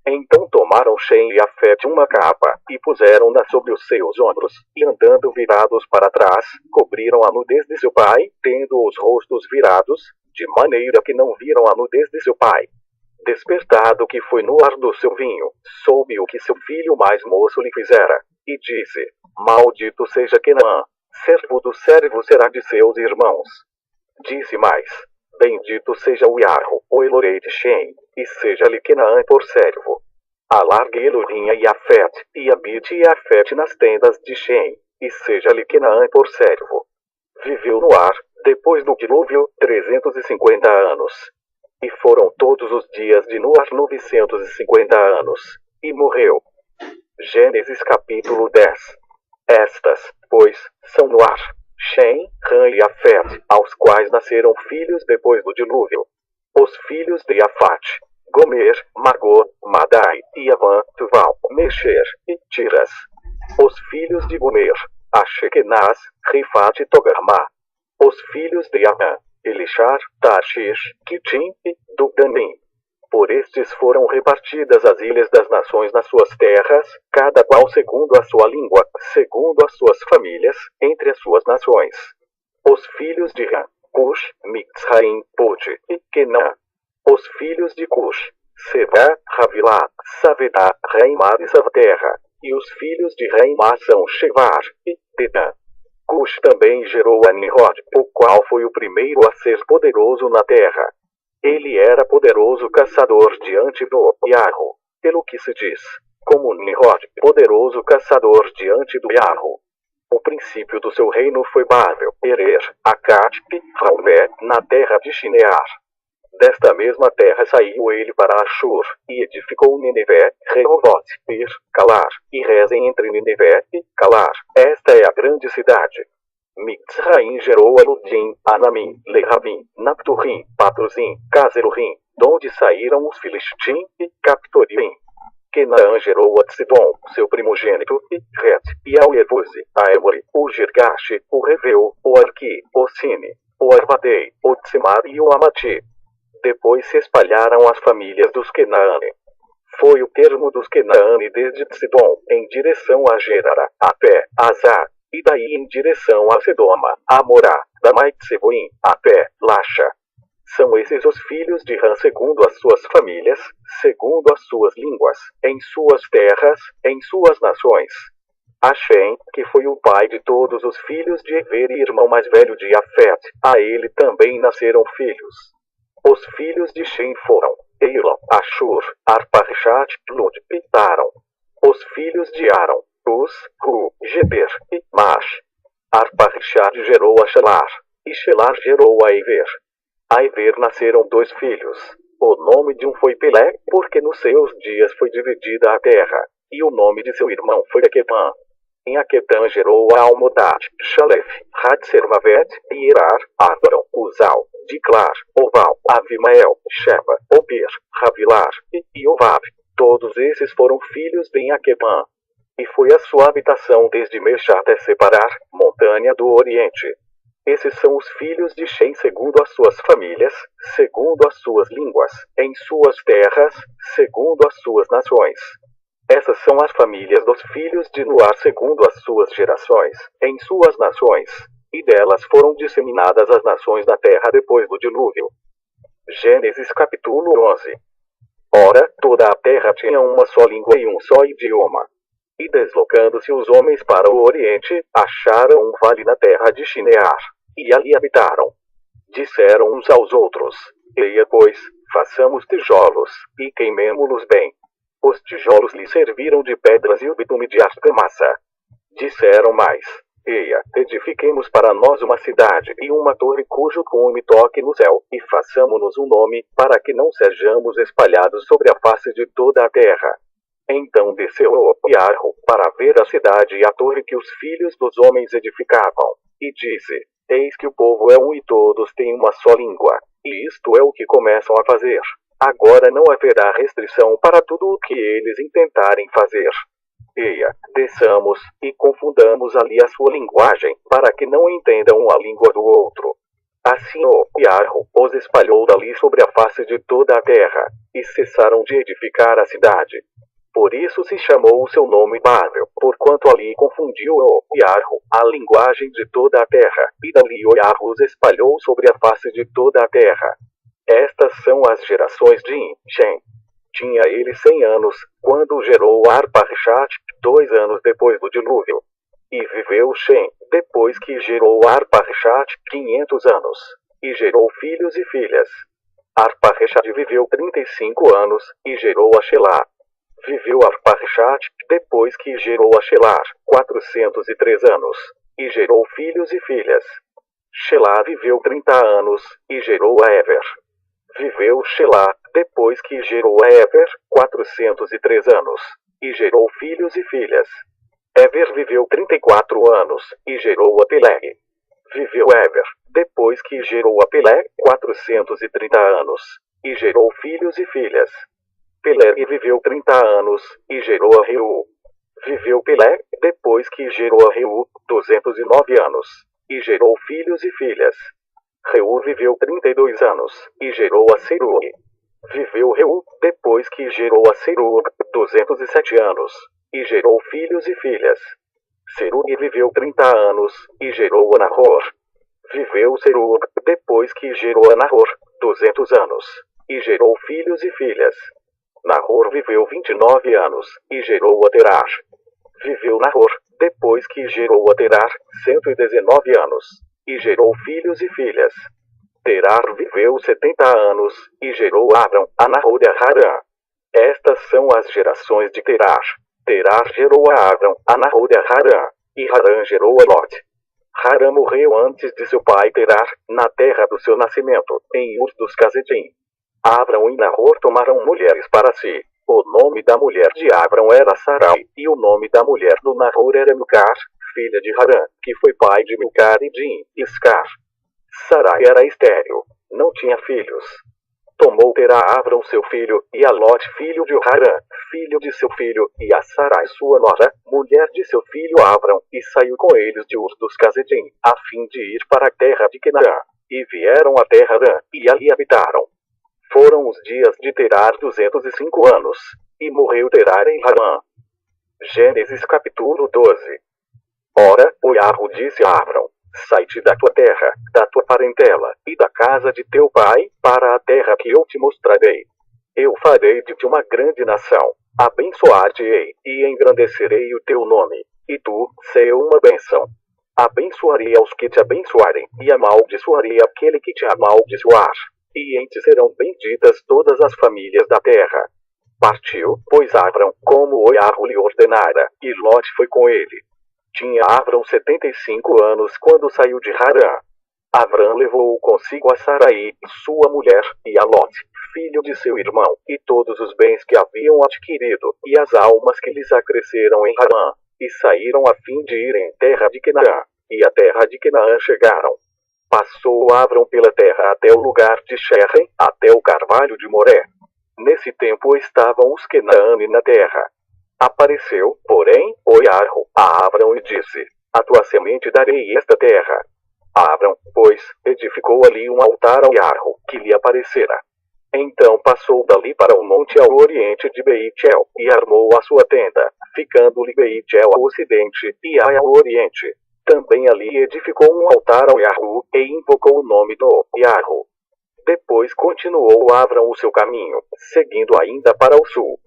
Então tomaram Shem e Afete uma capa, e puseram-na sobre os seus ombros, e andando virados para trás, cobriram a nudez de seu pai, tendo os rostos virados, de maneira que não viram a nudez de seu pai. Despertado que foi no ar do seu vinho, soube o que seu filho mais moço lhe fizera, e disse: maldito seja Canaã, servo do servo será de seus irmãos. Disse mais: bendito seja o Yarro, o Elorei de Shem, e seja-lhe Canaã por servo. Alargue Elohim e Afete, e habite Afete nas tendas de Shem, e seja-lhe Canaã por servo. Viveu no ar, depois do dilúvio, 350 anos. E foram todos os dias de Noar 950 anos, e morreu. Gênesis capítulo 10. Estas, pois, são Noar, Shem, Ram e Afete, aos quais nasceram filhos depois do dilúvio. Os filhos de Afate: Gomer, Magor, Madai, Yavan, Tuval, Mexer e Tiras. Os filhos de Gomer: Ashekenaz, Rifat e Togarmá. Os filhos de Yavan: Elishar, Tarshish, Kitim e Dudanim. Por estes foram repartidas as ilhas das nações nas suas terras, cada qual segundo a sua língua, segundo as suas famílias, entre as suas nações. Os filhos de Ram: Cush, Mitzraim, Put e Kenan. Os filhos de Cush: Sevá, Havilá, Savedá, Reimar e Savterra. E os filhos de Reimar são Shevar e Dedan. Cush também gerou a Nimrod, o qual foi o primeiro a ser poderoso na terra. Ele era poderoso caçador diante do Yarro, pelo que se diz, como Nimrod, poderoso caçador diante do Yarro. O princípio do seu reino foi Babel, Erer, Acate e Rauvé, na terra de Shinear. Desta mesma terra saiu ele para Ashur, e edificou Nínive, Rehoboth, Ir, Calar, e Rezem entre Nínive e Calar. Esta é a grande cidade. Mitzraim gerou a Ludim, Anamim, Lehabim, Napturim, Patruzim, Cazerurim, donde saíram os Filistim e Captorim. Canaã gerou a Sidom, seu primogênito, e Het, e ao Evuse, a Emori, o Girgashi, o Reveu, o Arqui, o Sine, o Arvadei, o Tsimar e o Amati. Depois se espalharam as famílias dos Kenaane. Foi o termo dos Kenaane desde Sidom, em direção a Gerara, a pé, Azar, e daí em direção a Sedoma, a Morá, Damai Tseboim, a pé, Lacha. São esses os filhos de Ram segundo as suas famílias, segundo as suas línguas, em suas terras, em suas nações. Shem, que foi o pai de todos os filhos de Ever e irmão mais velho de Afete, a ele também nasceram filhos. Os filhos de Shem foram Elon, Ashur, Arpachat, Lud e Aram. Os filhos de Aram: Uz, Hu, Geber e Mash. Arpachat gerou a Shelar, e Shelar gerou a Ever. A Ever nasceram 2 filhos. O nome de um foi Pelé, porque nos seus dias foi dividida a terra, e o nome de seu irmão foi Aquetan. Em Aquetan gerou a Almodad, Shalef, Hadsermavet, Ierar, Árvaron, Uzal, Diclar, Oval, Avimael, Sheba, Opir, Ravilar e Iovab. Todos esses foram filhos de Aquetan. E foi a sua habitação desde Meshá até Separar, montanha do Oriente. Esses são os filhos de Shem segundo as suas famílias, segundo as suas línguas, em suas terras, segundo as suas nações. Essas são as famílias dos filhos de Noar segundo as suas gerações, em suas nações, e delas foram disseminadas as nações da terra depois do dilúvio. Gênesis capítulo 11. Ora, toda a terra tinha uma só língua e um só idioma. E deslocando-se os homens para o oriente, acharam um vale na terra de Shinear, e ali habitaram. Disseram uns aos outros: Eia, pois, façamos tijolos, e queimemo-los bem. Os tijolos lhe serviram de pedras e o bitume de argamassa. Disseram mais: Eia, edifiquemos para nós uma cidade e uma torre cujo cume toque no céu, e façamo-nos um nome, para que não sejamos espalhados sobre a face de toda a terra. Então desceu o Iarro para ver a cidade e a torre que os filhos dos homens edificavam, e disse: Eis que o povo é um e todos têm uma só língua, e isto é o que começam a fazer. Agora não haverá restrição para tudo o que eles intentarem fazer. Eia, desçamos, e confundamos ali a sua linguagem, para que não entendam a língua do outro. Assim o Iarro os espalhou dali sobre a face de toda a terra, e cessaram de edificar a cidade. Por isso se chamou o seu nome Babel, porquanto ali confundiu o Iarro a linguagem de toda a terra, e dali o Iarro os espalhou sobre a face de toda a terra. Estas são as gerações de Shem. Tinha ele 100 anos, quando gerou Arpachshad, 2 anos depois do dilúvio. E viveu Shem, depois que gerou Arpachshad, 500 anos, e gerou filhos e filhas. Arpachshad viveu 35 anos, e gerou a Shelah. Viveu Arpachshad, depois que gerou a Shelah, 403 anos, e gerou filhos e filhas. Shelah viveu 30 anos, e gerou a Ever. Viveu Shelah, depois que gerou a Ever, 403 anos, e gerou filhos e filhas. Ever viveu 34 anos, e gerou a Peleg. Viveu Ever, depois que gerou a Peleg, 430 anos, e gerou filhos e filhas. Peleg viveu 30 anos, e gerou a Reu. Viveu Peleg, depois que gerou a Reu, 209 anos, e gerou filhos e filhas. Reu viveu 32 anos, e gerou a Serug. Viveu Reu, depois que gerou a Serug, 207 anos, e gerou filhos e filhas. Serug viveu 30 anos, e gerou a Nahor. Viveu Serug, depois que gerou a Nahor, 200 anos, e gerou filhos e filhas. Nahor viveu 29 anos, e gerou a Terar. Viveu Nahor, depois que gerou a Terar, 119 anos, e gerou filhos e filhas. Terar viveu 70 anos, e gerou Abram, a Nahor e a Harã. Estas são as gerações de Terar. Terar gerou a Abram, a Nahor e a Harã, e Harã gerou a Lot. Harã morreu antes de seu pai Terar, na terra do seu nascimento, em Ur dos Cazedim. Abram e Nahor tomaram mulheres para si. O nome da mulher de Abram era Sarai, e o nome da mulher do Nahor era Milcar, filha de Harã, que foi pai de Milcar e de Iscar. Sarai era estéril, não tinha filhos. Tomou Terá Abram seu filho, e a Lot filho de Harã, filho de seu filho, e a Sarai sua nora, mulher de seu filho Abram, e saiu com eles de Ur dos Cazedim, a fim de ir para a terra de Canaã. E vieram a terra Harã, e ali habitaram. Foram os dias de Terar 205 anos, e morreu Terar em Harã. Gênesis capítulo 12. Ora, o Iarro disse a Abram: Sai-te da tua terra, da tua parentela, e da casa de teu pai, para a terra que eu te mostrarei. Eu farei de ti uma grande nação, abençoar-te-ei, e engrandecerei o teu nome, e tu, sei uma bênção. Abençoarei aos que te abençoarem, e amaldiçoarei aquele que te amaldiçoar. E em ti serão benditas todas as famílias da terra. Partiu, pois, Abram, como o Iarro lhe ordenara, e Lot foi com ele. Tinha Abram 75 anos quando saiu de Harã. Abram levou consigo a Sarai, sua mulher, e a Lot, filho de seu irmão, e todos os bens que haviam adquirido, e as almas que lhes acresceram em Harã, e saíram a fim de ir em terra de Canaã, e a terra de Canaã chegaram. Passou Abram pela terra até o lugar de Sherem, até o carvalho de Moré. Nesse tempo estavam os Canaãs na terra. Apareceu, porém, o Iarro a Abram e disse: A tua semente darei esta terra. Abram, pois, edificou ali um altar ao Iarro, que lhe aparecera. Então passou dali para o monte ao oriente de Beitel, e armou a sua tenda, ficando-lhe Beitel ao ocidente, e Ai ao oriente. Também ali edificou um altar ao Iarro, e invocou o nome do Iarro. Depois continuou Avram o seu caminho, seguindo ainda para o sul.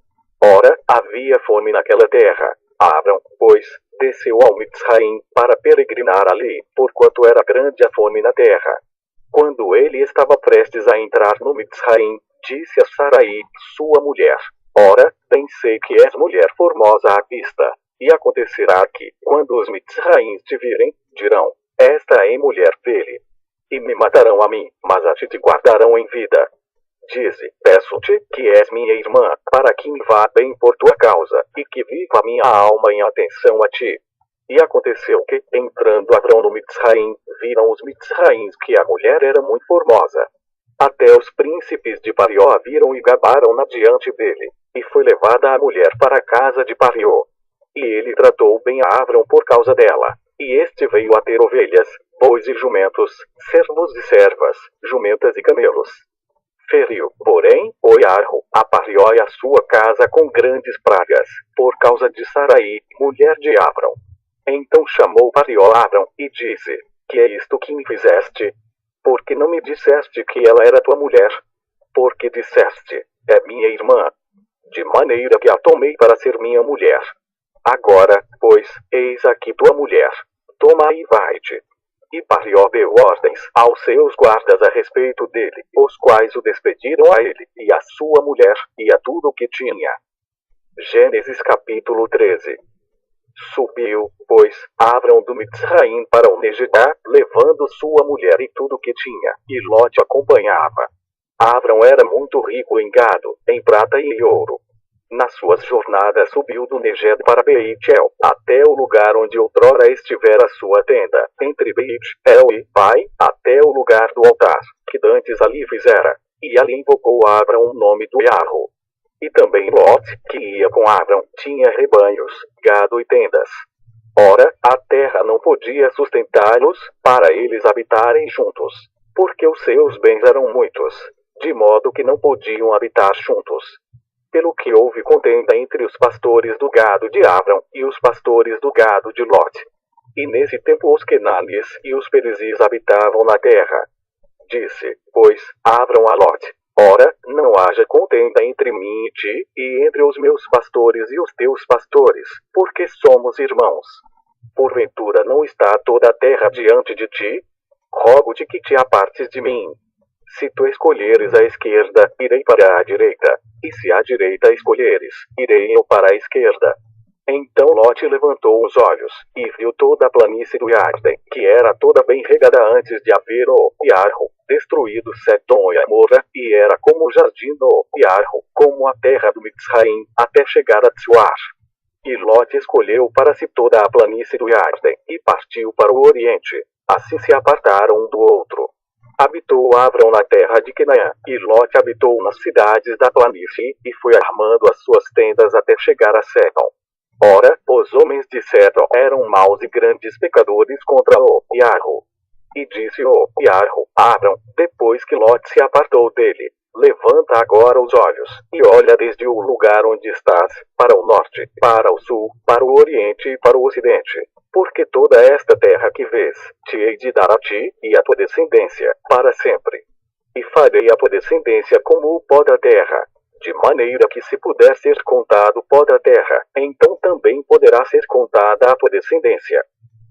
Ora, havia fome naquela terra. Avram, pois, desceu ao Mitzraim para peregrinar ali, porquanto era grande a fome na terra. Quando ele estava prestes a entrar no Mitzraim, disse a Sarai, sua mulher: Ora, bem sei que és mulher formosa à vista. E acontecerá que, quando os Mitzraíns te virem, dirão: Esta é mulher dele. E me matarão a mim, mas a ti te guardarão em vida. Dize: Peço-te, que és minha irmã, para que me vá bem por tua causa, e que viva minha alma em atenção a ti. E aconteceu que, entrando Abrão no Mitzraim, viram os Mitzraíns que a mulher era muito formosa. Até os príncipes de Parió a viram e gabaram-na diante dele. E foi levada a mulher para a casa de Parió. E ele tratou bem a Abrão por causa dela. E este veio a ter ovelhas, bois e jumentos, servos e servas, jumentas e camelos. Feriu, porém, o Iarro, a Parió e a sua casa com grandes pragas, por causa de Sarai, mulher de Abrão. Então chamou Parió a Abrão e disse: Que é isto que me fizeste? Porque não me disseste que ela era tua mulher? Porque disseste: É minha irmã. De maneira que a tomei para ser minha mulher. Agora, pois, eis aqui tua mulher. Toma e vai-te. E Parió deu ordens aos seus guardas a respeito dele, os quais o despediram a ele, e a sua mulher, e a tudo o que tinha. Gênesis capítulo 13. Subiu, pois, Abrão do Mitzraim para o Negidá, levando sua mulher e tudo o que tinha, e Ló acompanhava. Abrão era muito rico em gado, em prata e em ouro. Nas suas jornadas subiu do Neged para Beit-El, até o lugar onde outrora estivera a sua tenda, entre Beit-El e Pai, até o lugar do altar, que dantes ali fizera, e ali invocou Abrão o nome do Iarro. E também Lot, que ia com Abrão, tinha rebanhos, gado e tendas. Ora, a terra não podia sustentá-los, para eles habitarem juntos, porque os seus bens eram muitos, de modo que não podiam habitar juntos. Pelo que houve contenda entre os pastores do gado de Abrão e os pastores do gado de Lot. E nesse tempo os Quenanes e os Perizis habitavam na terra. Disse, pois, Abrão a Lot: Ora, não haja contenda entre mim e ti, e entre os meus pastores e os teus pastores, porque somos irmãos. Porventura não está toda a terra diante de ti? Rogo-te que te apartes de mim. Se tu escolheres a esquerda, irei para a direita, e se a direita escolheres, irei eu para a esquerda. Então Lot levantou os olhos, e viu toda a planície do Iarden, que era toda bem regada antes de haver o Iarro destruído Sedom e Amora, e era como o jardim do Iarro, como a terra do Mitzraim, até chegar a Tsuar. E Lot escolheu para si toda a planície do Iarden, e partiu para o oriente. Assim se apartaram um do outro. Habitou Abrão na terra de Canaã, e Lot habitou nas cidades da planície, e foi armando as suas tendas até chegar a Sedom. Ora, os homens de Sedom eram maus e grandes pecadores contra o Iarro. E disse o Iarro a Abrão, depois que Lot se apartou dele: Levanta agora os olhos, e olha desde o lugar onde estás, para o norte, para o sul, para o oriente e para o ocidente. Porque toda esta terra que vês, te hei de dar a ti e a tua descendência, para sempre. E farei a tua descendência como o pó da terra, de maneira que se puder ser contado o pó da terra, então também poderá ser contada a tua descendência.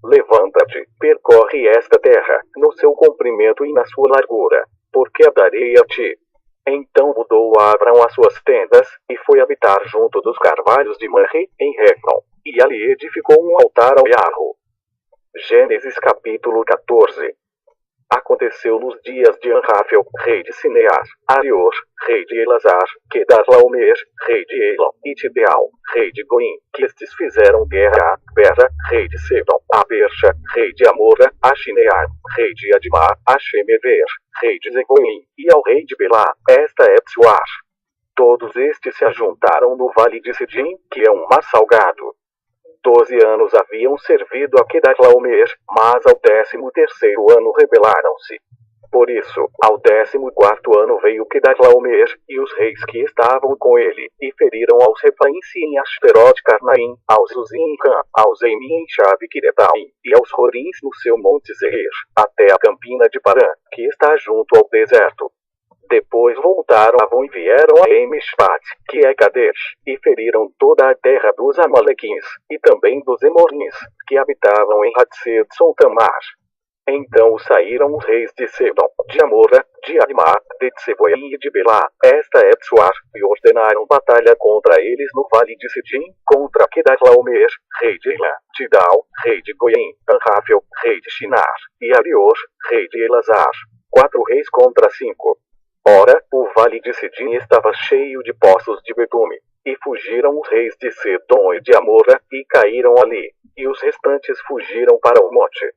Levanta-te, percorre esta terra, no seu comprimento e na sua largura, porque a darei a ti. Então mudou Abrão as suas tendas, e foi habitar junto dos carvalhos de Manre, em Réfon, e ali edificou um altar ao Iarro. Gênesis capítulo 14. Aconteceu nos dias de Anrafel, rei de Sinear, Arior, rei de Elazar, Quedarlaomer, rei de Elon, e Tibeal, rei de Goim, que estes fizeram guerra a Bera, rei de Sedom, a Bercha, rei de Amora, a Shinear, rei de Admá, a Shemever, rei de Zegoim, e ao rei de Belá, esta é Tsuar. Todos estes se ajuntaram no vale de Sidim, que é um mar salgado. 12 anos haviam servido a Quedarlaomer, mas ao 13º ano rebelaram-se. Por isso, ao 14º ano veio Quedarlaomer, e os reis que estavam com ele, e feriram aos Refaíns em Ashterot Carnaim, aos Uzim em Cã, aos Eimim em Chave Quiredaim, e aos Horins no seu monte Zeir, até a campina de Parã, que está junto ao deserto. Depois voltaram a Avon e vieram a Emishpat, que é Kadesh, e feriram toda a terra dos Amalequins, e também dos Emorins, que habitavam em Hatset-Son Tamar. Então saíram os reis de Sedom, de Amora, de Admá, de Tseboim e de Belá, esta é Tsuar, e ordenaram batalha contra eles no vale de Sitim, contra Kedorlaomer, rei de Elá, Tidal, rei de Goim, Anráfel, rei de Shinar, e Arior, rei de Elazar. 4 reis contra 5. Ora, o vale de Sidim estava cheio de poços de betume, e fugiram os reis de Sedom e de Amora, e caíram ali, e os restantes fugiram para o monte.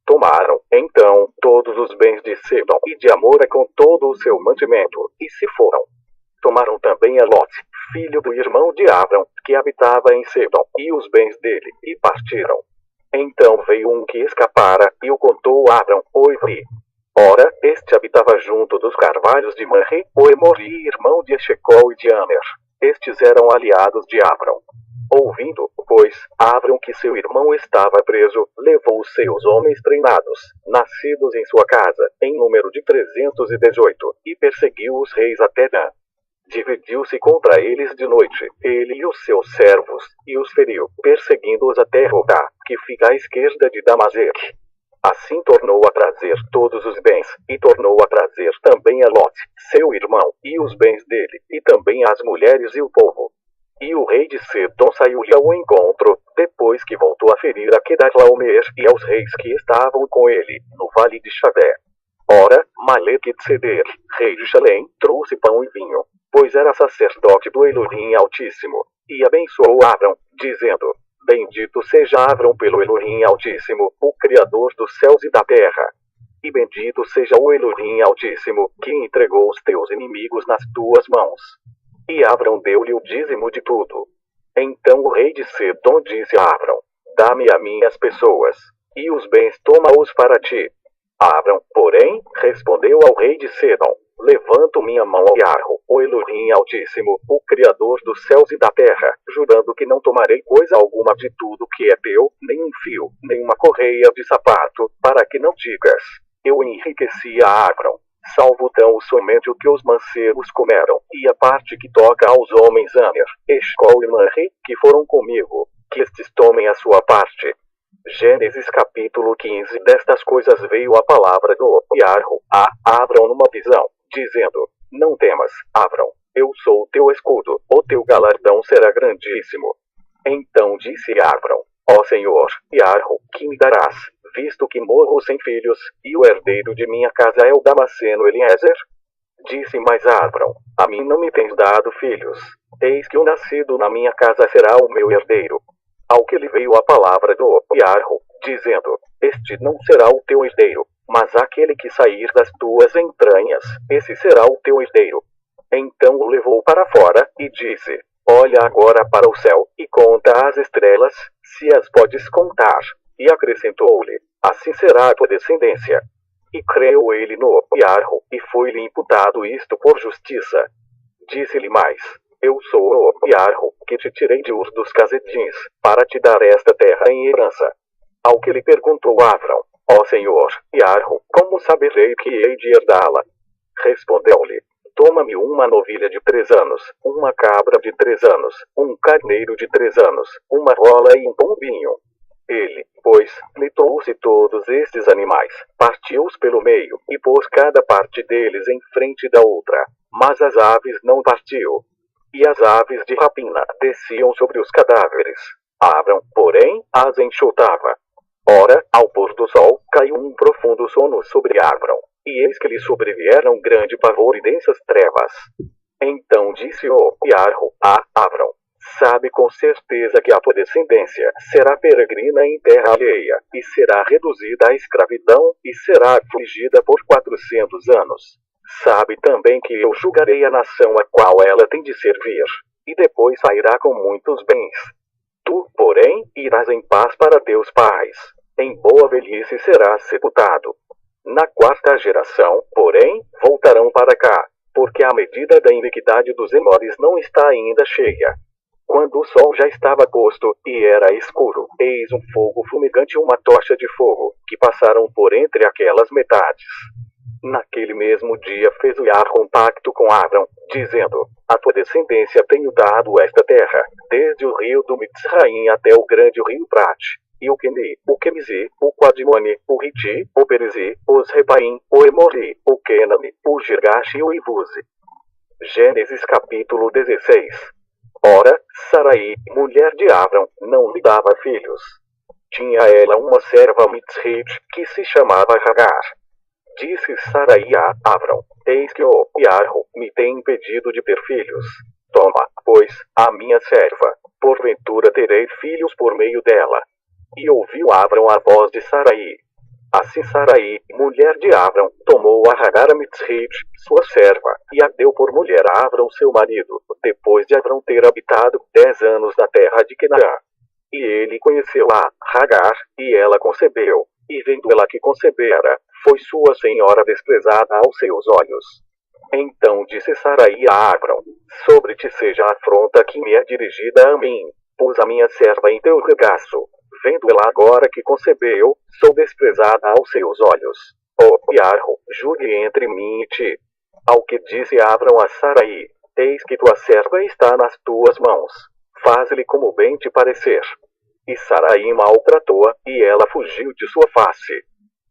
Tomaram, então, todos os bens de Sedom e de Amora com todo o seu mantimento, e se foram. Tomaram também a Lot, filho do irmão de Abram, que habitava em Sedom, e os bens dele, e partiram. Então veio um que escapara, e o contou Abram, o Ivri. Ora, este habitava junto dos carvalhos de Manre, o Emori, irmão de Eshecol e de Aner. Estes eram aliados de Abram. Ouvindo, pois, Abram que seu irmão estava preso, levou os seus homens treinados, nascidos em sua casa, em número de 318, e perseguiu os reis até Dan. Dividiu-se contra eles de noite, ele e os seus servos, e os feriu, perseguindo-os até Rodá, que fica à esquerda de Damaseque. Assim tornou a trazer todos os bens, e tornou a trazer também a Lot, seu irmão, e os bens dele, e também as mulheres e o povo. E o rei de Sedom saiu-lhe ao encontro, depois que voltou a ferir a Kedorlaomer e aos reis que estavam com ele, no vale de Xavé. Ora, Maleque-Tzeder, rei de Xalém, trouxe pão e vinho, pois era sacerdote do Elohim Altíssimo, e abençoou Abram, dizendo: Bendito seja Abram pelo Elohim Altíssimo, o Criador dos céus e da terra. E bendito seja o Elohim Altíssimo, que entregou os teus inimigos nas tuas mãos. E Abram deu-lhe o dízimo de tudo. Então o rei de Sedom disse a Abram: Dá-me a minhas pessoas, e os bens toma-os para ti. Abram, porém, respondeu ao rei de Sedom: Levanto minha mão ao Yarro, o Elohim Altíssimo, o Criador dos céus e da terra, jurando que não tomarei coisa alguma de tudo que é teu, nem um fio, nem uma correia de sapato, para que não digas: Eu enriqueci a Abram. Salvo tão somente o que os mancebos comeram, e a parte que toca aos homens Aner, Eshcol e Manre, que foram comigo, que estes tomem a sua parte. Gênesis capítulo 15. Destas coisas veio a palavra do Yarro a Abram numa visão, dizendo: Não temas, Abram, eu sou o teu escudo, o teu galardão será grandíssimo. Então disse Abram: Ó Senhor, Yarro, que me darás, visto que morro sem filhos, e o herdeiro de minha casa é o Damasceno Eliezer? Disse mais Abram: A mim não me tens dado filhos, eis que o nascido na minha casa será o meu herdeiro. Ao que lhe veio a palavra do Yarro, dizendo: Este não será o teu herdeiro, mas aquele que sair das tuas entranhas, esse será o teu herdeiro. Então o levou para fora, e disse: Olha agora para o céu, e conta as estrelas, se as podes contar. E acrescentou-lhe: Assim será a tua descendência. E creu ele no Yarro, e foi-lhe imputado isto por justiça. Disse-lhe mais: Eu sou o Yarro, que te tirei de Ur dos Casedins, para te dar esta terra em herança. Ao que lhe perguntou Abram: Ó Senhor, Yarro, como saberei que hei de herdá-la? Respondeu-lhe: Toma-me uma novilha de 3 anos, uma cabra de 3 anos, um carneiro de 3 anos, uma rola e um pombinho. Ele, pois, lhe trouxe todos estes animais, partiu-os pelo meio, e pôs cada parte deles em frente da outra. Mas as aves não partiu. E as aves de rapina desciam sobre os cadáveres. Abram, porém, as enxotava. Ora, ao pôr do sol, caiu um profundo sono sobre Abram, e eis que lhe sobrevieram grande pavor e densas trevas. Então disse o Yarro a Abram: Sabe com certeza que a tua descendência será peregrina em terra alheia, e será reduzida à escravidão, e será afligida por 400 anos. Sabe também que eu julgarei a nação a qual ela tem de servir, e depois sairá com muitos bens. Tu, porém, irás em paz para teus pais. Em boa velhice serás sepultado. Na 4ª geração, porém, voltarão para cá, porque a medida da iniquidade dos Emores não está ainda cheia. Quando o sol já estava posto, e era escuro, eis um fogo fumegante e uma tocha de fogo, que passaram por entre aquelas metades. Naquele mesmo dia fez Yahvé um pacto com Abrão, dizendo: a tua descendência tenho dado esta terra, desde o rio do Mitzraim até o grande rio Prate, e o Queni, o Quemizi, o Quadimoni, o Riti, o Perizi, os Repaim, o Emori, o Kenami, o Girgashi e o Ibuzi. Gênesis capítulo 16. Ora, Sarai, mulher de Abrão, não lhe dava filhos. Tinha ela uma serva Mitzrite, que se chamava Hagar. Disse Sarai a Abrão: eis que o Yahvé me tem impedido de ter filhos. Toma, pois, a minha serva, porventura terei filhos por meio dela. E ouviu Abrão a voz de Sarai. Assim Sarai, mulher de Abrão, tomou a Hagar a Mitzrite, sua serva, e a deu por mulher a Abrão seu marido, depois de Abrão ter habitado 10 anos na terra de Canaã. E ele conheceu a Hagar, e ela concebeu, e vendo ela que concebera, foi sua senhora desprezada aos seus olhos. Então disse Sarai a Abrão: sobre ti seja a afronta que me é dirigida a mim, pus a minha serva em teu regaço. Vendo ela agora que concebeu, sou desprezada aos seus olhos. Ó Yahvé, julgue entre mim e ti. Ao que disse Abrão a Sarai: eis que tua serva está nas tuas mãos. Faz-lhe como bem te parecer. E Sarai maltratou-a, e ela fugiu de sua face.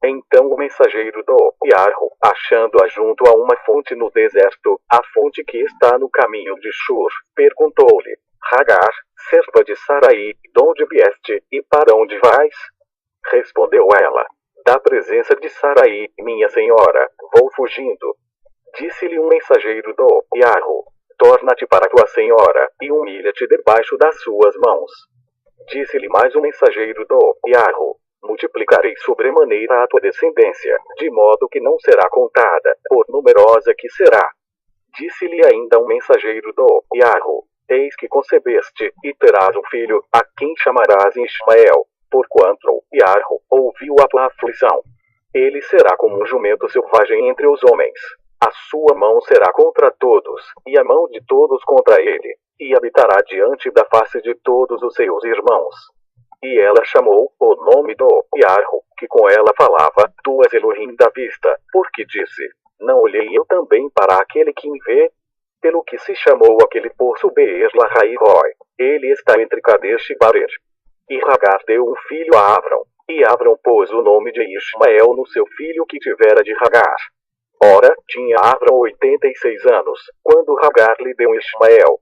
Então o mensageiro do Yahvé, achando-a junto a uma fonte no deserto, a fonte que está no caminho de Shur, perguntou-lhe: Hagar, serva de Sarai, de onde vieste, e para onde vais? Respondeu ela: da presença de Sarai, minha senhora, vou fugindo. Disse-lhe um mensageiro do Yahvé: torna-te para tua senhora, e humilha-te debaixo das suas mãos. Disse-lhe mais um mensageiro do Yahvé: multiplicarei sobremaneira a tua descendência, de modo que não será contada, por numerosa que será. Disse-lhe ainda um mensageiro do Yahvé: eis que concebeste, e terás um filho, a quem chamarás Ismael, porquanto o Yahvé ouviu a tua aflição. Ele será como um jumento selvagem entre os homens. A sua mão será contra todos, e a mão de todos contra ele, e habitará diante da face de todos os seus irmãos. E ela chamou o nome do Yahvé, que com ela falava: tu és Elohim da vista, porque disse: não olhei eu também para aquele que me vê? Pelo que se chamou aquele poço Beer Lahai-Roi. Ele está entre Kadesh e Barer. E Hagar deu um filho a Abrão, e Abrão pôs o nome de Ismael no seu filho que tivera de Hagar. Ora, tinha Abrão 86 anos, quando Hagar lhe deu Ismael.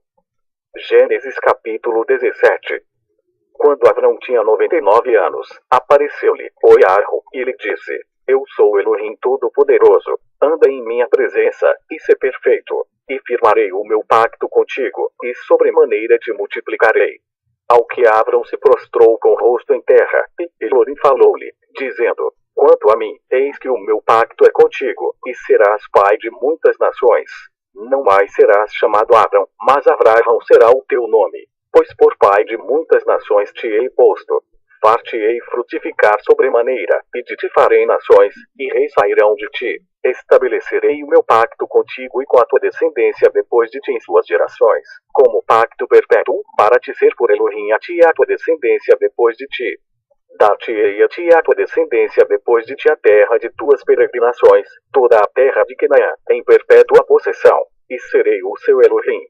Gênesis capítulo 17. Quando Abrão tinha 99 anos, apareceu-lhe o Yahvé, e lhe disse: eu sou Elohim Todo-Poderoso, anda em minha presença, e sê perfeito, e firmarei o meu pacto contigo, e sobremaneira te multiplicarei. Ao que Abrão se prostrou com o rosto em terra, e Elohim falou-lhe, dizendo: quanto a mim, eis que o meu pacto é contigo, e serás pai de muitas nações. Não mais serás chamado Abrão, mas Abraão será o teu nome, pois por pai de muitas nações te hei posto. Far-te-ei frutificar sobremaneira, e de ti farei nações, e reis sairão de ti. Estabelecerei o meu pacto contigo e com a tua descendência depois de ti em suas gerações, como pacto perpétuo, para te ser por Elohim a ti e a tua descendência depois de ti. Dar-te-ei a ti e a tua descendência depois de ti a terra de tuas peregrinações, toda a terra de Canaã, em perpétua possessão, e serei o seu Elohim.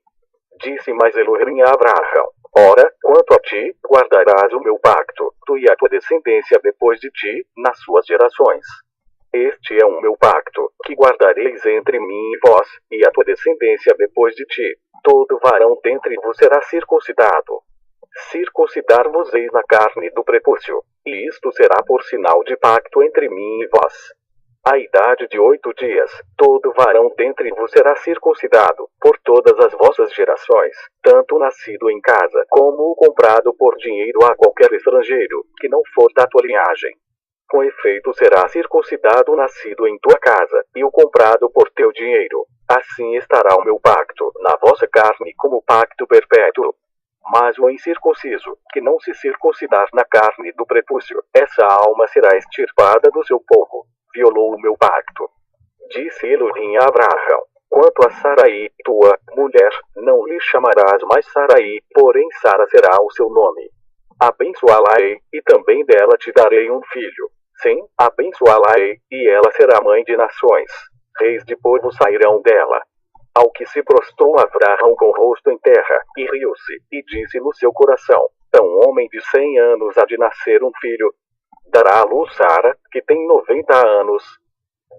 Disse mais Elohim a Abraão: ora, quanto a ti, guardarás o meu pacto, tu e a tua descendência depois de ti, nas suas gerações. Este é o meu pacto, que guardareis entre mim e vós, e a tua descendência depois de ti. Todo varão dentre vos será circuncidado. Circuncidar-vos-eis na carne do prepúcio, e isto será por sinal de pacto entre mim e vós. À idade de 8 dias, todo varão dentre vos será circuncidado, por todas as vossas gerações, tanto o nascido em casa, como o comprado por dinheiro a qualquer estrangeiro, que não for da tua linhagem. Com efeito será circuncidado o nascido em tua casa, e o comprado por teu dinheiro. Assim estará o meu pacto, na vossa carne como pacto perpétuo. Mas o incircunciso, que não se circuncidar na carne do prepúcio, essa alma será extirpada do seu povo. Violou o meu pacto. Disse Elohim a Abraão: quanto a Sarai, tua mulher, não lhe chamarás mais Sarai, porém Sara será o seu nome. Abençoá-la-ei, e também dela te darei um filho. Sim, abençoá-la-ei, e ela será mãe de nações. reis de povo sairão dela. Ao que se prostrou Abraão com o rosto em terra, e riu-se, e disse no seu coração: um homem de 100 anos há de nascer um filho. Dará à luz Sara, que tem 90 anos.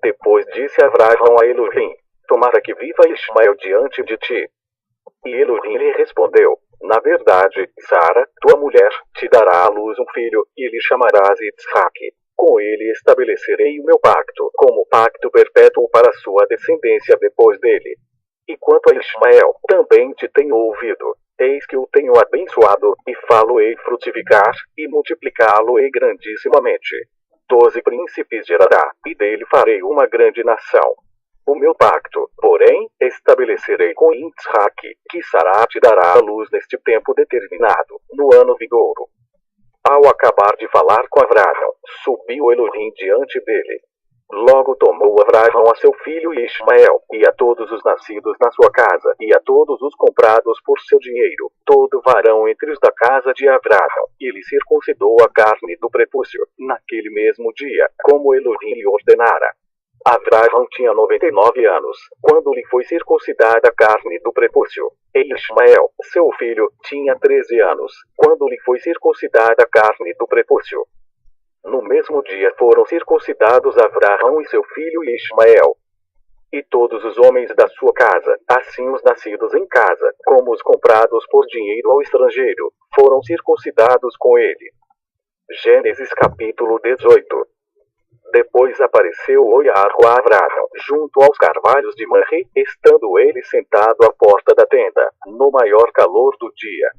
Depois disse Abraão a Elohim: tomara que viva Ismael diante de ti. E Elohim lhe respondeu: na verdade, Sara, tua mulher, te dará à luz um filho, e lhe chamarás Isaac. Com ele estabelecerei o meu pacto, como pacto perpétuo para sua descendência depois dele. E quanto a Ismael, também te tenho ouvido. Eis que o tenho abençoado, e falo-ei frutificar, e multiplicá-lo-ei grandissimamente. 12 príncipes gerará, e dele farei uma grande nação. O meu pacto, porém, estabelecerei com Isaac, que Sara te dará à luz neste tempo determinado, no ano vigouro. Ao acabar de falar com Abraão, subiu Elohim diante dele. Logo tomou Abraão a seu filho Ismael, e a todos os nascidos na sua casa, e a todos os comprados por seu dinheiro, todo varão entre os da casa de Abraão, e lhe circuncidou a carne do prepúcio, naquele mesmo dia, como Elohim lhe ordenara. Abraão tinha 99 anos, quando lhe foi circuncidada a carne do prepúcio. E Ismael, seu filho, tinha 13 anos, quando lhe foi circuncidada a carne do prepúcio. No mesmo dia foram circuncidados Abraão e seu filho Ismael. E todos os homens da sua casa, assim os nascidos em casa, como os comprados por dinheiro ao estrangeiro, foram circuncidados com ele. Gênesis capítulo 18. Depois apareceu Oiarro a Abraão, junto aos carvalhos de Manre, estando ele sentado à porta da tenda, no maior calor do dia.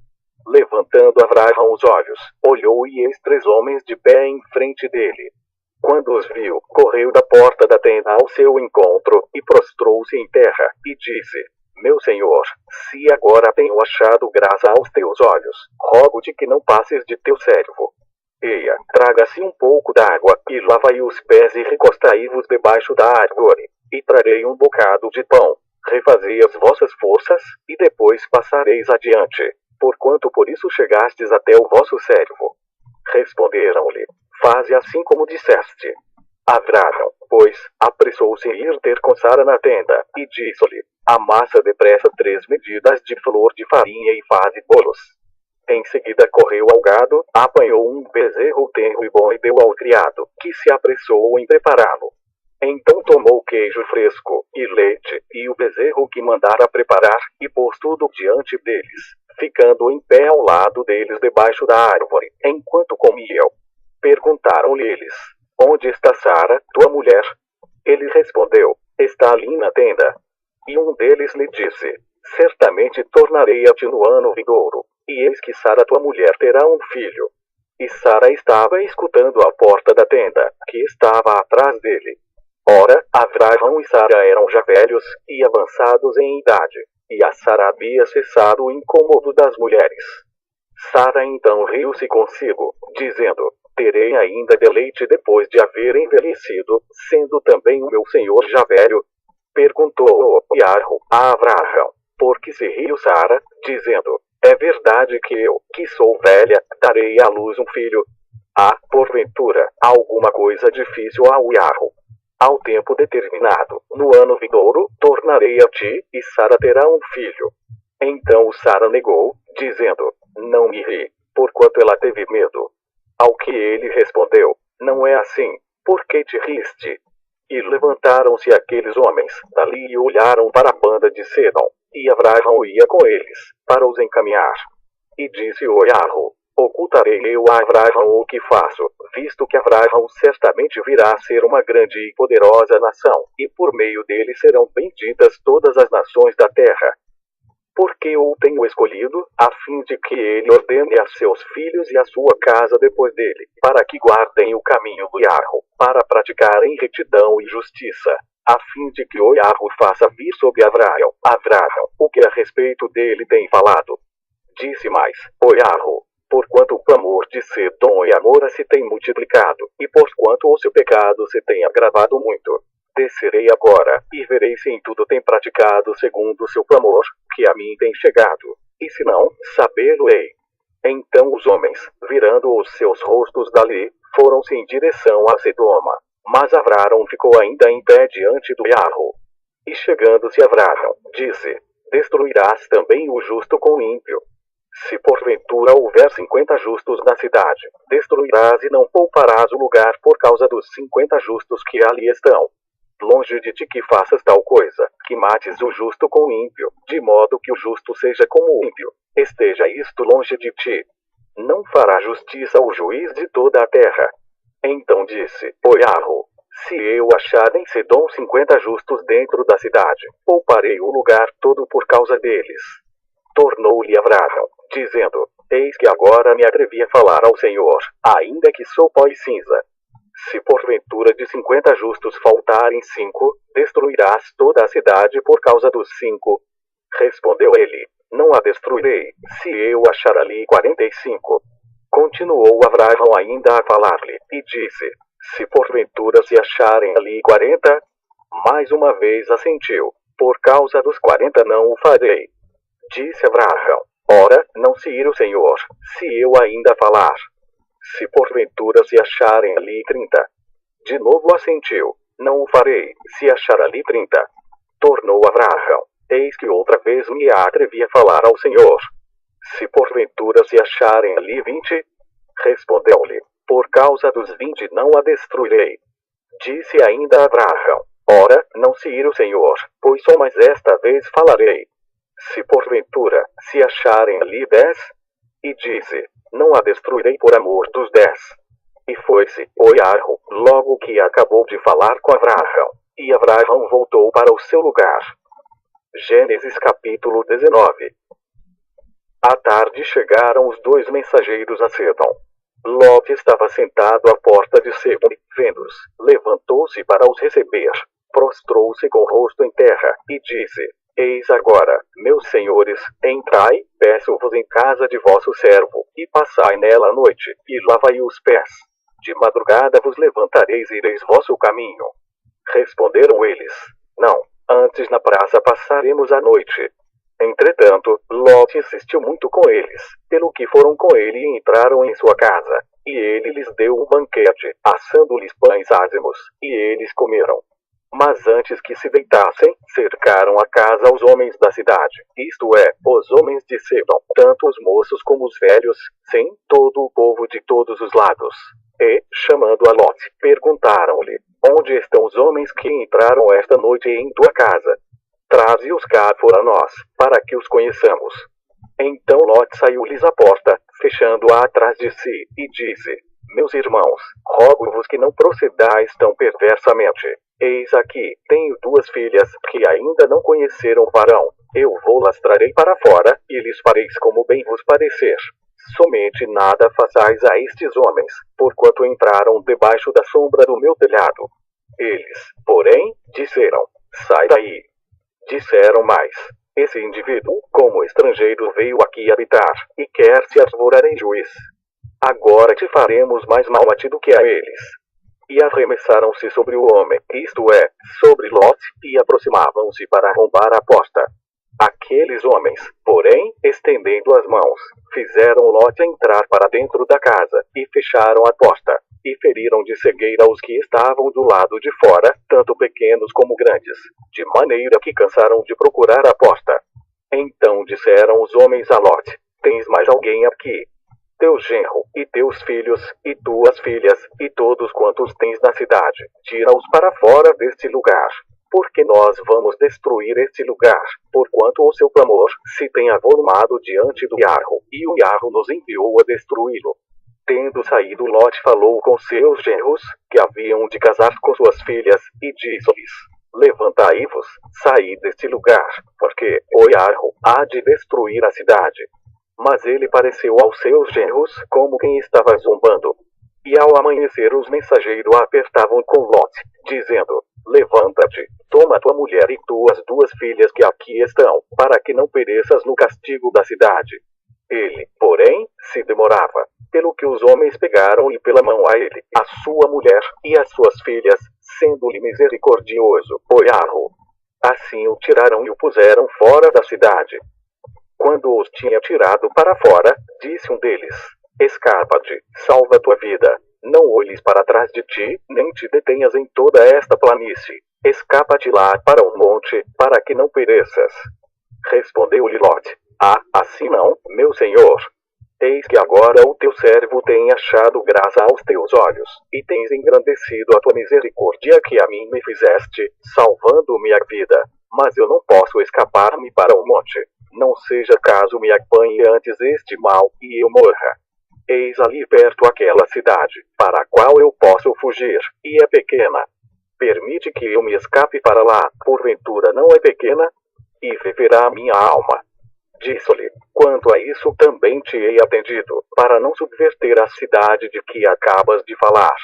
Levantando Abraão os olhos, olhou e eis 3 homens de pé em frente dele. Quando os viu, correu da porta da tenda ao seu encontro, e prostrou-se em terra, e disse: meu senhor, se agora tenho achado graça aos teus olhos, rogo-te que não passes de teu servo. Eia, traga-se um pouco d'água, e lavai os pés e recostai-vos debaixo da árvore, e trarei um bocado de pão. Refazei as vossas forças, e depois passareis adiante, porquanto por isso chegastes até o vosso servo. Responderam-lhe: faze assim como disseste. Abraão, pois, apressou-se em ir ter com Sara na tenda, e disse-lhe: amassa depressa 3 medidas de flor de farinha e faze bolos. Em seguida correu ao gado, apanhou um bezerro tenro e bom e deu ao criado, que se apressou em prepará-lo. Então tomou queijo fresco, e leite, e o bezerro que mandara preparar, e pôs tudo diante deles, ficando em pé ao lado deles debaixo da árvore, enquanto comiam. Perguntaram-lhe eles: onde está Sara, tua mulher? Ele respondeu: está ali na tenda. E um deles lhe disse: certamente tornarei a ti no ano vigouro, e eis que Sara tua mulher terá um filho. E Sara estava escutando à porta da tenda, que estava atrás dele. Ora, Abraão e Sara eram já velhos, e avançados em idade, e a Sara havia cessado o incômodo das mulheres. Sara então riu-se consigo, dizendo: terei ainda deleite depois de haver envelhecido, sendo também o meu senhor já velho? Perguntou Oiarro a Abraão, porque se riu Sara, dizendo: é verdade que eu, que sou velha, darei à luz um filho? Há, porventura, alguma coisa difícil a Oiarro? Ao tempo determinado, no ano vigouro, tornarei a ti, e Sara terá um filho. Então Sara negou, dizendo: não me ri, porquanto ela teve medo. Ao que ele respondeu: não é assim, por que te riste? E levantaram-se aqueles homens dali e olharam para a banda de Sedom, e Abraão ia com eles, para os encaminhar. E disse Oiarro: ocultarei eu a Abraão o que faço, visto que Abraão certamente virá a ser uma grande e poderosa nação, e por meio dele serão benditas todas as nações da terra. Porque eu o tenho escolhido, a fim de que ele ordene a seus filhos e a sua casa depois dele, para que guardem o caminho do Oiarro, para praticarem retidão e justiça, a fim de que Oiarro faça vir sobre Abraão o que a respeito dele tem falado. Disse mais Oiarro: porquanto o clamor de Sedom e Amora se tem multiplicado, e porquanto o seu pecado se tem agravado muito, descerei agora, e verei se em tudo tem praticado segundo o seu clamor, que a mim tem chegado, e se não, sabê-lo-ei. Então os homens, virando os seus rostos dali, foram-se em direção a Sedoma. Mas Avram ficou ainda em pé diante do jarro. E chegando-se Avram, disse: Destruirás também o justo com o ímpio. Se porventura houver 50 justos na cidade, destruirás e não pouparás o lugar por causa dos 50 justos que ali estão. Longe de ti que faças tal coisa, que mates o justo com o ímpio, de modo que o justo seja como o ímpio. Esteja isto longe de ti. Não fará justiça ao juiz de toda a terra. Então disse o jarro: Se eu achar em Sedom 50 justos dentro da cidade, pouparei o lugar todo por causa deles. Tornou-lhe Avram, dizendo: Eis que agora me atrevi a falar ao Senhor, ainda que sou pó e cinza. Se porventura de 50 justos faltarem 5, destruirás toda a cidade por causa dos 5. Respondeu ele: Não a destruirei, se eu achar ali 45. Continuou Avram ainda a falar-lhe, e disse: Se porventura se acharem ali 40, mais uma vez assentiu: Por causa dos 40 não o farei. Disse Abraão: Ora, não se irá o Senhor, se eu ainda falar. Se porventura se acharem ali 30. De novo assentiu: Não o farei, se achar ali 30. Tornou Abraão: Eis que outra vez me atrevi a falar ao Senhor. Se porventura se acharem ali 20, respondeu-lhe: Por causa dos 20 não a destruirei. Disse ainda Abraão: Ora, não se irá o Senhor, pois só mais esta vez falarei. Se porventura se acharem ali 10, e disse: Não a destruirei por amor dos 10. E foi-se o jarro, logo que acabou de falar com Abraão, e Abraão voltou para o seu lugar. Gênesis capítulo 19. À tarde chegaram os 2 mensageiros a Sedom. Lot estava sentado à porta de Sedom, vendo-os, levantou-se para os receber, prostrou-se com o rosto em terra, e disse: Eis agora, meus senhores, entrai, peço-vos em casa de vosso servo, e passai nela a noite, e lavai os pés. De madrugada vos levantareis e ireis vosso caminho. Responderam eles: Não, antes na praça passaremos a noite. Entretanto, Lot insistiu muito com eles, pelo que foram com ele e entraram em sua casa. E ele lhes deu um banquete, assando-lhes pães ázimos, e eles comeram. Mas antes que se deitassem, cercaram a casa os homens da cidade, isto é, os homens de Sedom, tanto os moços como os velhos, sim, todo o povo de todos os lados. E, chamando a Lot, perguntaram-lhe: Onde estão os homens que entraram esta noite em tua casa? Traze-os cá fora nós, para que os conheçamos. Então Lot saiu-lhes à porta, fechando-a atrás de si, e disse: Meus irmãos, rogo-vos que não procedais tão perversamente. Eis aqui, tenho 2 filhas, que ainda não conheceram varão. Eu vou-las trarei para fora, e lhes fareis como bem vos parecer. Somente nada façais a estes homens, porquanto entraram debaixo da sombra do meu telhado. Eles, porém, disseram: Sai daí. Disseram mais: Esse indivíduo, como estrangeiro, veio aqui habitar, e quer se arvorar em juiz. Agora te faremos mais mal a ti do que a eles. E arremessaram-se sobre o homem, isto é, sobre Lot, e aproximavam-se para arrombar a porta. Aqueles homens, porém, estendendo as mãos, fizeram Lot entrar para dentro da casa, e fecharam a porta, e feriram de cegueira os que estavam do lado de fora, tanto pequenos como grandes, de maneira que cansaram de procurar a porta. Então disseram os homens a Lot: Tens mais alguém aqui? Teu genro, e teus filhos, e tuas filhas, e todos quantos tens na cidade, tira-os para fora deste lugar. Porque nós vamos destruir este lugar, porquanto o seu clamor se tem avolumado diante do jarro, e o jarro nos enviou a destruí-lo. Tendo saído, Lot falou com seus genros, que haviam de casar com suas filhas, e disse-lhes: Levantai-vos, saí deste lugar, porque o jarro há de destruir a cidade. Mas ele pareceu aos seus genros como quem estava zombando. E ao amanhecer os mensageiros a apertavam com Lot, dizendo: Levanta-te, toma tua mulher e tuas 2 filhas que aqui estão, para que não pereças no castigo da cidade. Ele, porém, se demorava, pelo que os homens pegaram-lhe pela mão a ele, a sua mulher e as suas filhas, sendo-lhe misericordioso o jarro. Assim o tiraram e o puseram fora da cidade. Quando os tinha tirado para fora, disse um deles: Escapa-te, salva tua vida. Não olhes para trás de ti, nem te detenhas em toda esta planície. Escapa-te lá para o monte, para que não pereças. Respondeu-lhe Lot: Ah, assim não, meu senhor. Eis que agora o teu servo tem achado graça aos teus olhos, e tens engrandecido a tua misericórdia que a mim me fizeste, salvando-me a vida. Mas eu não posso escapar-me para o monte. Não seja caso me apanhe antes este mal, e eu morra. Eis ali perto aquela cidade, para a qual eu posso fugir, e é pequena. Permite que eu me escape para lá, porventura não é pequena? E viverá a minha alma. Disse-lhe: Quanto a isso também te hei atendido, para não subverter a cidade de que acabas de falar.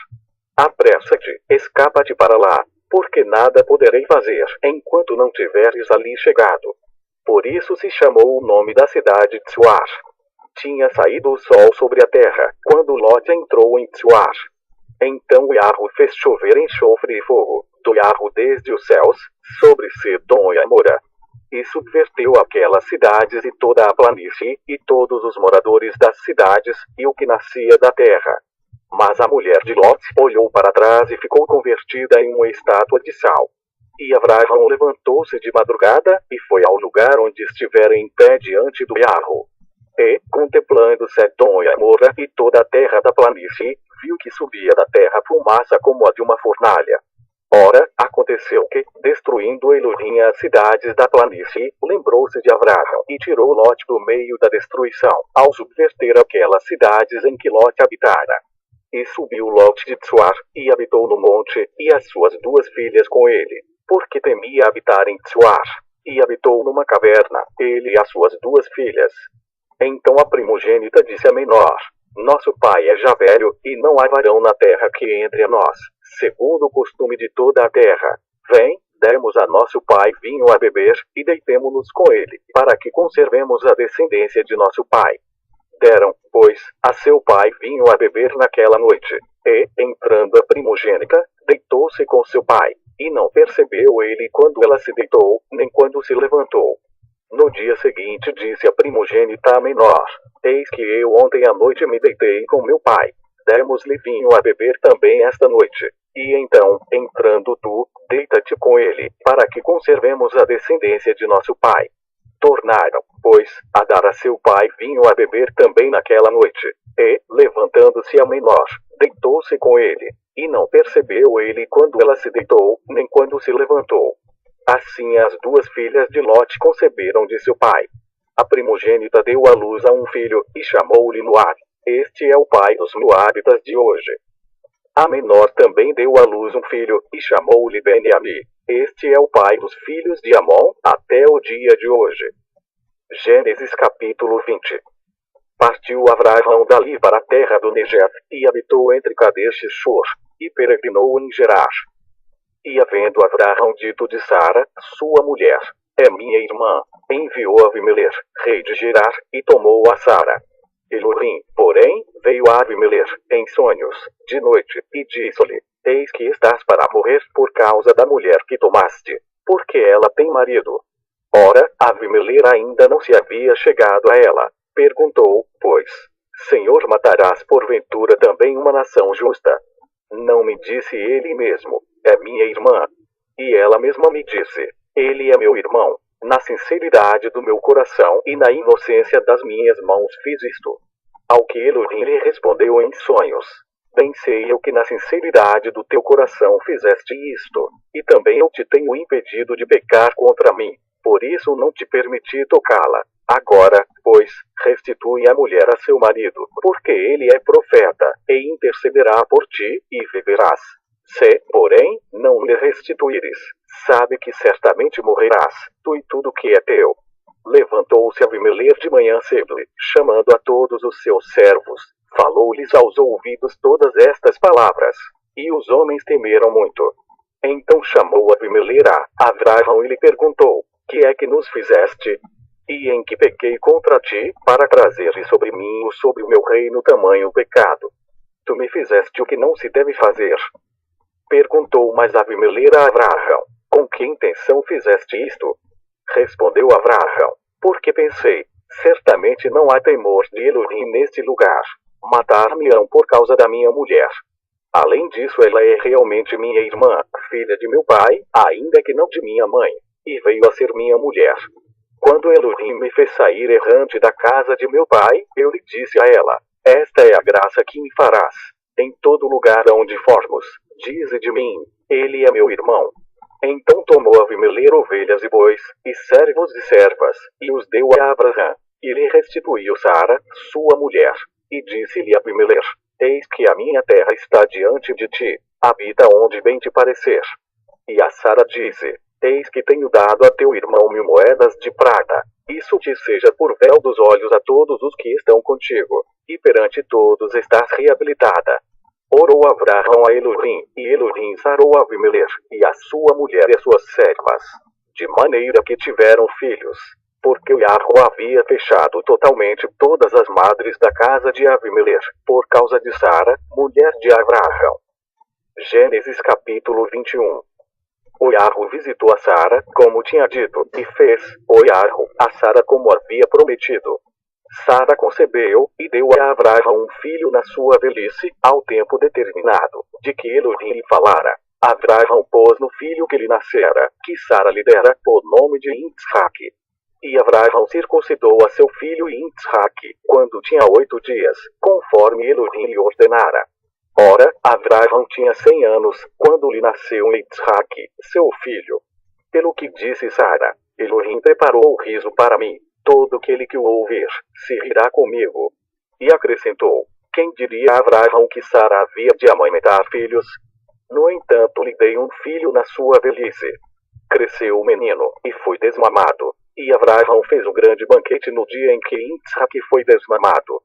Apressa-te, escapa-te para lá, porque nada poderei fazer, enquanto não tiveres ali chegado. Por isso se chamou o nome da cidade de Tsuar. Tinha saído o sol sobre a terra, quando Lot entrou em Tsuar. Então Yahweh fez chover enxofre e fogo, do Yahweh desde os céus, sobre Sedom e Amora. E subverteu aquelas cidades e toda a planície, e todos os moradores das cidades, e o que nascia da terra. Mas a mulher de Lot olhou para trás e ficou convertida em uma estátua de sal. E Abraão levantou-se de madrugada, e foi ao lugar onde estivera em pé diante do Yahweh. E, contemplando Sedom e Amora e toda a terra da planície, viu que subia da terra fumaça como a de uma fornalha. Ora, aconteceu que, destruindo Elohim as cidades da planície, lembrou-se de Abraão e tirou Lot do meio da destruição, ao subverter aquelas cidades em que Lot habitara. E subiu Lot de Tsuar, e habitou no monte, e as suas duas filhas com ele, porque temia habitar em Tsuar. E habitou numa caverna, ele e as suas duas filhas. Então a primogênita disse a menor: Nosso pai é já velho, e não há varão na terra que entre a nós, segundo o costume de toda a terra. Vem, demos a nosso pai vinho a beber, e deitemo-nos com ele, para que conservemos a descendência de nosso pai. Deram, pois, a seu pai vinho a beber naquela noite, e, entrando a primogênita, deitou-se com seu pai, e não percebeu ele quando ela se deitou, nem quando se levantou. No dia seguinte disse a primogênita à menor: Eis que eu ontem à noite me deitei com meu pai. Demos-lhe vinho a beber também esta noite. E então, entrando tu, deita-te com ele, para que conservemos a descendência de nosso pai. Tornaram, pois, a dar a seu pai vinho a beber também naquela noite. E, levantando-se a menor, deitou-se com ele. E não percebeu ele quando ela se deitou, nem quando se levantou. Assim as duas filhas de Lot conceberam de seu pai. A primogênita deu à luz a um filho, e chamou-lhe Moab. Este é o pai dos Moabitas de hoje. A menor também deu à luz um filho, e chamou-lhe Beniami. Este é o pai dos filhos de Amon, até o dia de hoje. Gênesis capítulo 20. Partiu Abraão dali para a terra do Negev, e habitou entre Kadesh e Shur, e peregrinou em Gerar. E havendo Abraão dito de Sara, sua mulher: É minha irmã, enviou Avimelech, rei de Gerar, e tomou a Sara. Elohim, porém, veio a Avimelech, em sonhos, de noite, e disse-lhe: Eis que estás para morrer por causa da mulher que tomaste, porque ela tem marido. Ora, Avimelech ainda não se havia chegado a ela. Perguntou, pois: Senhor, matarás porventura também uma nação justa? Não me disse ele mesmo: É minha irmã. E ela mesma me disse: Ele é meu irmão. Na sinceridade do meu coração e na inocência das minhas mãos fiz isto. Ao que Elohim lhe respondeu em sonhos: Bem sei eu que na sinceridade do teu coração fizeste isto, e também eu te tenho impedido de pecar contra mim, por isso não te permiti tocá-la. Agora, pois, restitui a mulher a seu marido, porque ele é profeta, e intercederá por ti, e viverás. Se, porém, não lhe restituíres, sabe que certamente morrerás, tu e tudo que é teu. Levantou-se Avimelech de manhã cedo, chamando a todos os seus servos, falou-lhes aos ouvidos todas estas palavras, e os homens temeram muito. Então chamou Avimelech a Abraão e lhe perguntou: Que é que nos fizeste? E em que pequei contra ti, para trazeres sobre mim ou sobre o meu reino tamanho pecado? Tu me fizeste o que não se deve fazer. Perguntou mais Avimelech a Abraão: Com que intenção fizeste isto? Respondeu Abraão: Porque pensei, certamente não há temor de Elohim neste lugar. Matar-me-ão por causa da minha mulher. Além disso, ela é realmente minha irmã, filha de meu pai, ainda que não de minha mãe, e veio a ser minha mulher. Quando Elohim me fez sair errante da casa de meu pai, eu lhe disse a ela: esta é a graça que me farás. Em todo lugar onde formos, dize de mim, ele é meu irmão. Então tomou Avimelech ovelhas e bois, e servos e servas, e os deu a Abraão, e lhe restituiu Sara, sua mulher. E disse-lhe Avimelech: eis que a minha terra está diante de ti, habita onde bem te parecer. E a Sara disse: eis que tenho dado a teu irmão 1000 moedas de prata, isso te seja por véu dos olhos a todos os que estão contigo, e perante todos estás reabilitada. Orou Abraão a Elohim, e Elohim sarou Avimelech, e a sua mulher e as suas servas, de maneira que tiveram filhos, porque o Yahweh havia fechado totalmente todas as madres da casa de Avimelech, por causa de Sara, mulher de Abraão. Gênesis capítulo 21. O Yahweh visitou a Sara, como tinha dito, e fez, o Yahweh, a Sara como havia prometido. Sara concebeu, e deu a Abraão um filho na sua velhice, ao tempo determinado, de que Elohim lhe falara. Abraão pôs no filho que lhe nascera, que Sara lhe dera, o nome de Isaac. E Abraão circuncidou a seu filho Isaac, quando tinha 8 dias, conforme Elohim lhe ordenara. Ora, Abraão tinha 100 anos, quando lhe nasceu Isaac, seu filho. Pelo que disse Sara: Elohim preparou o riso para mim. Todo aquele que o ouvir, se rirá comigo. E acrescentou: quem diria a Abraão que Sara havia de amamentar filhos? No entanto, lhe dei um filho na sua velhice. Cresceu o menino, e foi desmamado. E Abraão fez um grande banquete no dia em que Isaac foi desmamado.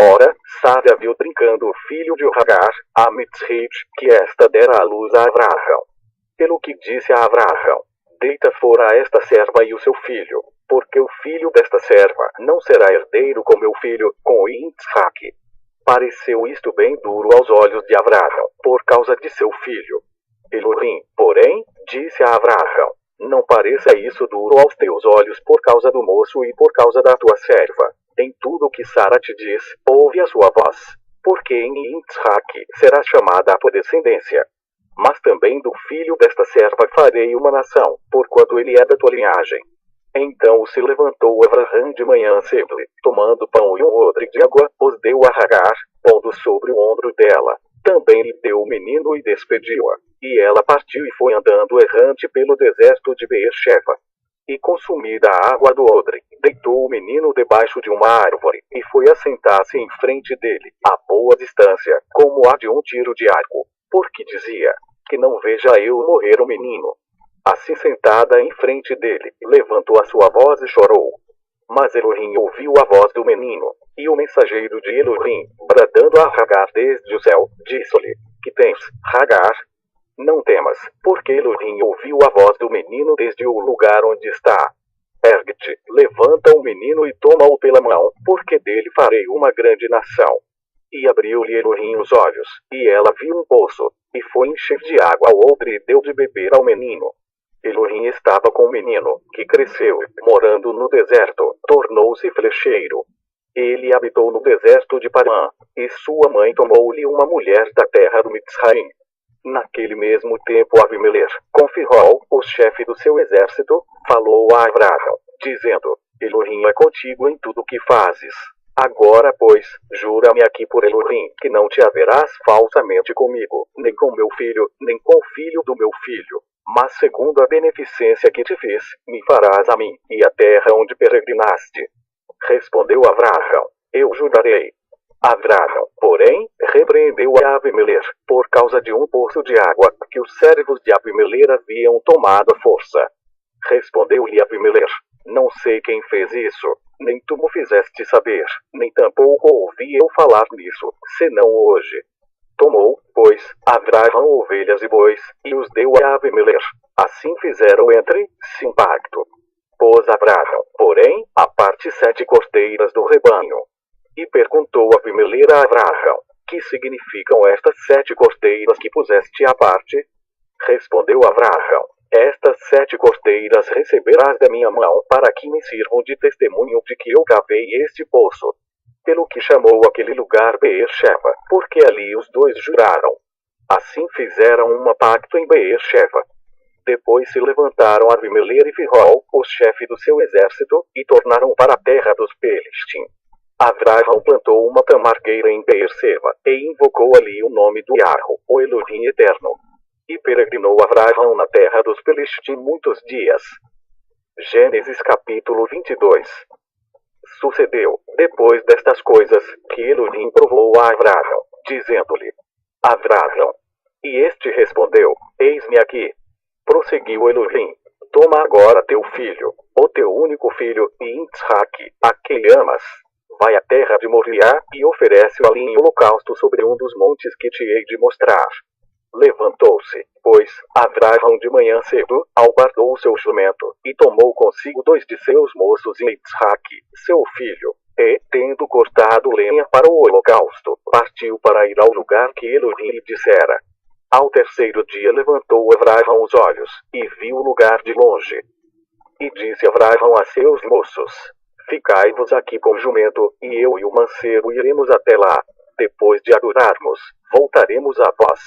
Ora, Sara viu brincando o filho de Hagar, a Mitzrite, que esta dera à luz a Abraão. Pelo que disse a Abraão: deita fora esta serva e o seu filho, porque o filho desta serva não será herdeiro com meu filho, com Isaac. Pareceu isto bem duro aos olhos de Abraão, por causa de seu filho. Elohim, porém, disse a Abraão: não pareça isso duro aos teus olhos por causa do moço e por causa da tua serva. Em tudo o que Sara te diz, ouve a sua voz, porque em Isaac será chamada a tua descendência. Mas também do filho desta serva farei uma nação, porquanto ele é da tua linhagem. Então se levantou Abraão de manhã cedo, tomando pão e um odre de água, os deu a Hagar, pondo sobre o ombro dela. Também lhe deu o menino e despediu-a. E ela partiu e foi andando errante pelo deserto de Beer-sheva. E consumida a água do odre, deitou o menino debaixo de uma árvore, e foi assentar-se em frente dele, a boa distância, como a de um tiro de arco, porque dizia: que não veja eu morrer o menino. Assim sentada em frente dele, levantou a sua voz e chorou. Mas Elohim ouviu a voz do menino, e o mensageiro de Elohim, bradando a Hagar desde o céu, disse-lhe: que tens, Hagar? Não temas, porque Elohim ouviu a voz do menino desde o lugar onde está. Ergue-te, levanta o menino e toma-o pela mão, porque dele farei uma grande nação. E abriu-lhe Elohim os olhos, e ela viu um poço, e foi encher de água ao odre e deu de beber ao menino. Elohim estava com o menino, que cresceu, morando no deserto, tornou-se flecheiro. Ele habitou no deserto de Parã, e sua mãe tomou-lhe uma mulher da terra do Mitzraim. Naquele mesmo tempo Avimelech, com Firol, o chefe do seu exército, falou a Abraão, dizendo: Elohim é contigo em tudo o que fazes. Agora, pois, jura-me aqui por Elohim, que não te haverás falsamente comigo, nem com meu filho, nem com o filho do meu filho. Mas segundo a beneficência que te fiz, me farás a mim, e a terra onde peregrinaste. Respondeu Abraão: eu jurarei. Abraão, porém, repreendeu a Avimelech, por causa de um poço de água, que os servos de Avimelech haviam tomado à força. Respondeu-lhe Avimelech: não sei quem fez isso, nem tu me fizeste saber, nem tampouco ouvi eu falar nisso, senão hoje. Tomou, pois, Abraão ovelhas e bois, e os deu a Avimelech. Assim fizeram entre si um pacto. Pôs Abraão, porém, à parte 7 cordeiras do rebanho. E perguntou Avimelech a Abraão: que significam estas 7 cordeiras que puseste à parte? Respondeu Abraão: estas 7 cordeiras receberás da minha mão, para que me sirvam de testemunho de que eu cavei este poço. Pelo que chamou aquele lugar Beer-sheva, porque ali os dois juraram. Assim fizeram um pacto em Beer-sheva. Depois se levantaram Abimelech e Firol, o chefe do seu exército, e tornaram para a terra dos Pelistim. Avraham plantou uma tamargueira em Beer-sheva, e invocou ali o nome do Yarro, o Elohim Eterno. E peregrinou Avraham na terra dos Pelistim muitos dias. Gênesis capítulo 22. Sucedeu, depois destas coisas, que Elohim provou a Avraham, dizendo-lhe: Avraham. E este respondeu: Eis-me aqui. Prosseguiu Elohim: Toma agora teu filho, o teu único filho, e Isaac, a quem amas. Vai à terra de Moriá, e oferece-o ali em holocausto sobre um dos montes que te hei de mostrar. Levantou-se, pois, Avraham de manhã cedo, albardou o seu jumento, e tomou consigo 2 de seus moços e Isaac, seu filho, e, tendo cortado lenha para o holocausto, partiu para ir ao lugar que Elohim lhe dissera. Ao terceiro dia levantou Avraham os olhos, e viu o lugar de longe. E disse Avraham a seus moços: Ficai-vos aqui com o jumento, e eu e o mancebo iremos até lá. Depois de adorarmos, voltaremos a vós.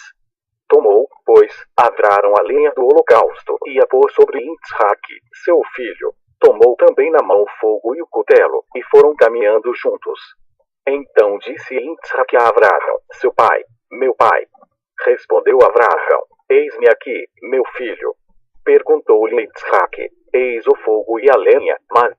Tomou, pois, Avraham a lenha do holocausto, e a pôs sobre Isaac, seu filho. Tomou também na mão o fogo e o cutelo, e foram caminhando juntos. Então disse Isaac a Avraham: Seu pai, meu pai. Respondeu Avraham: Eis-me aqui, meu filho. Perguntou-lhe Isaac: Eis o fogo e a lenha, mas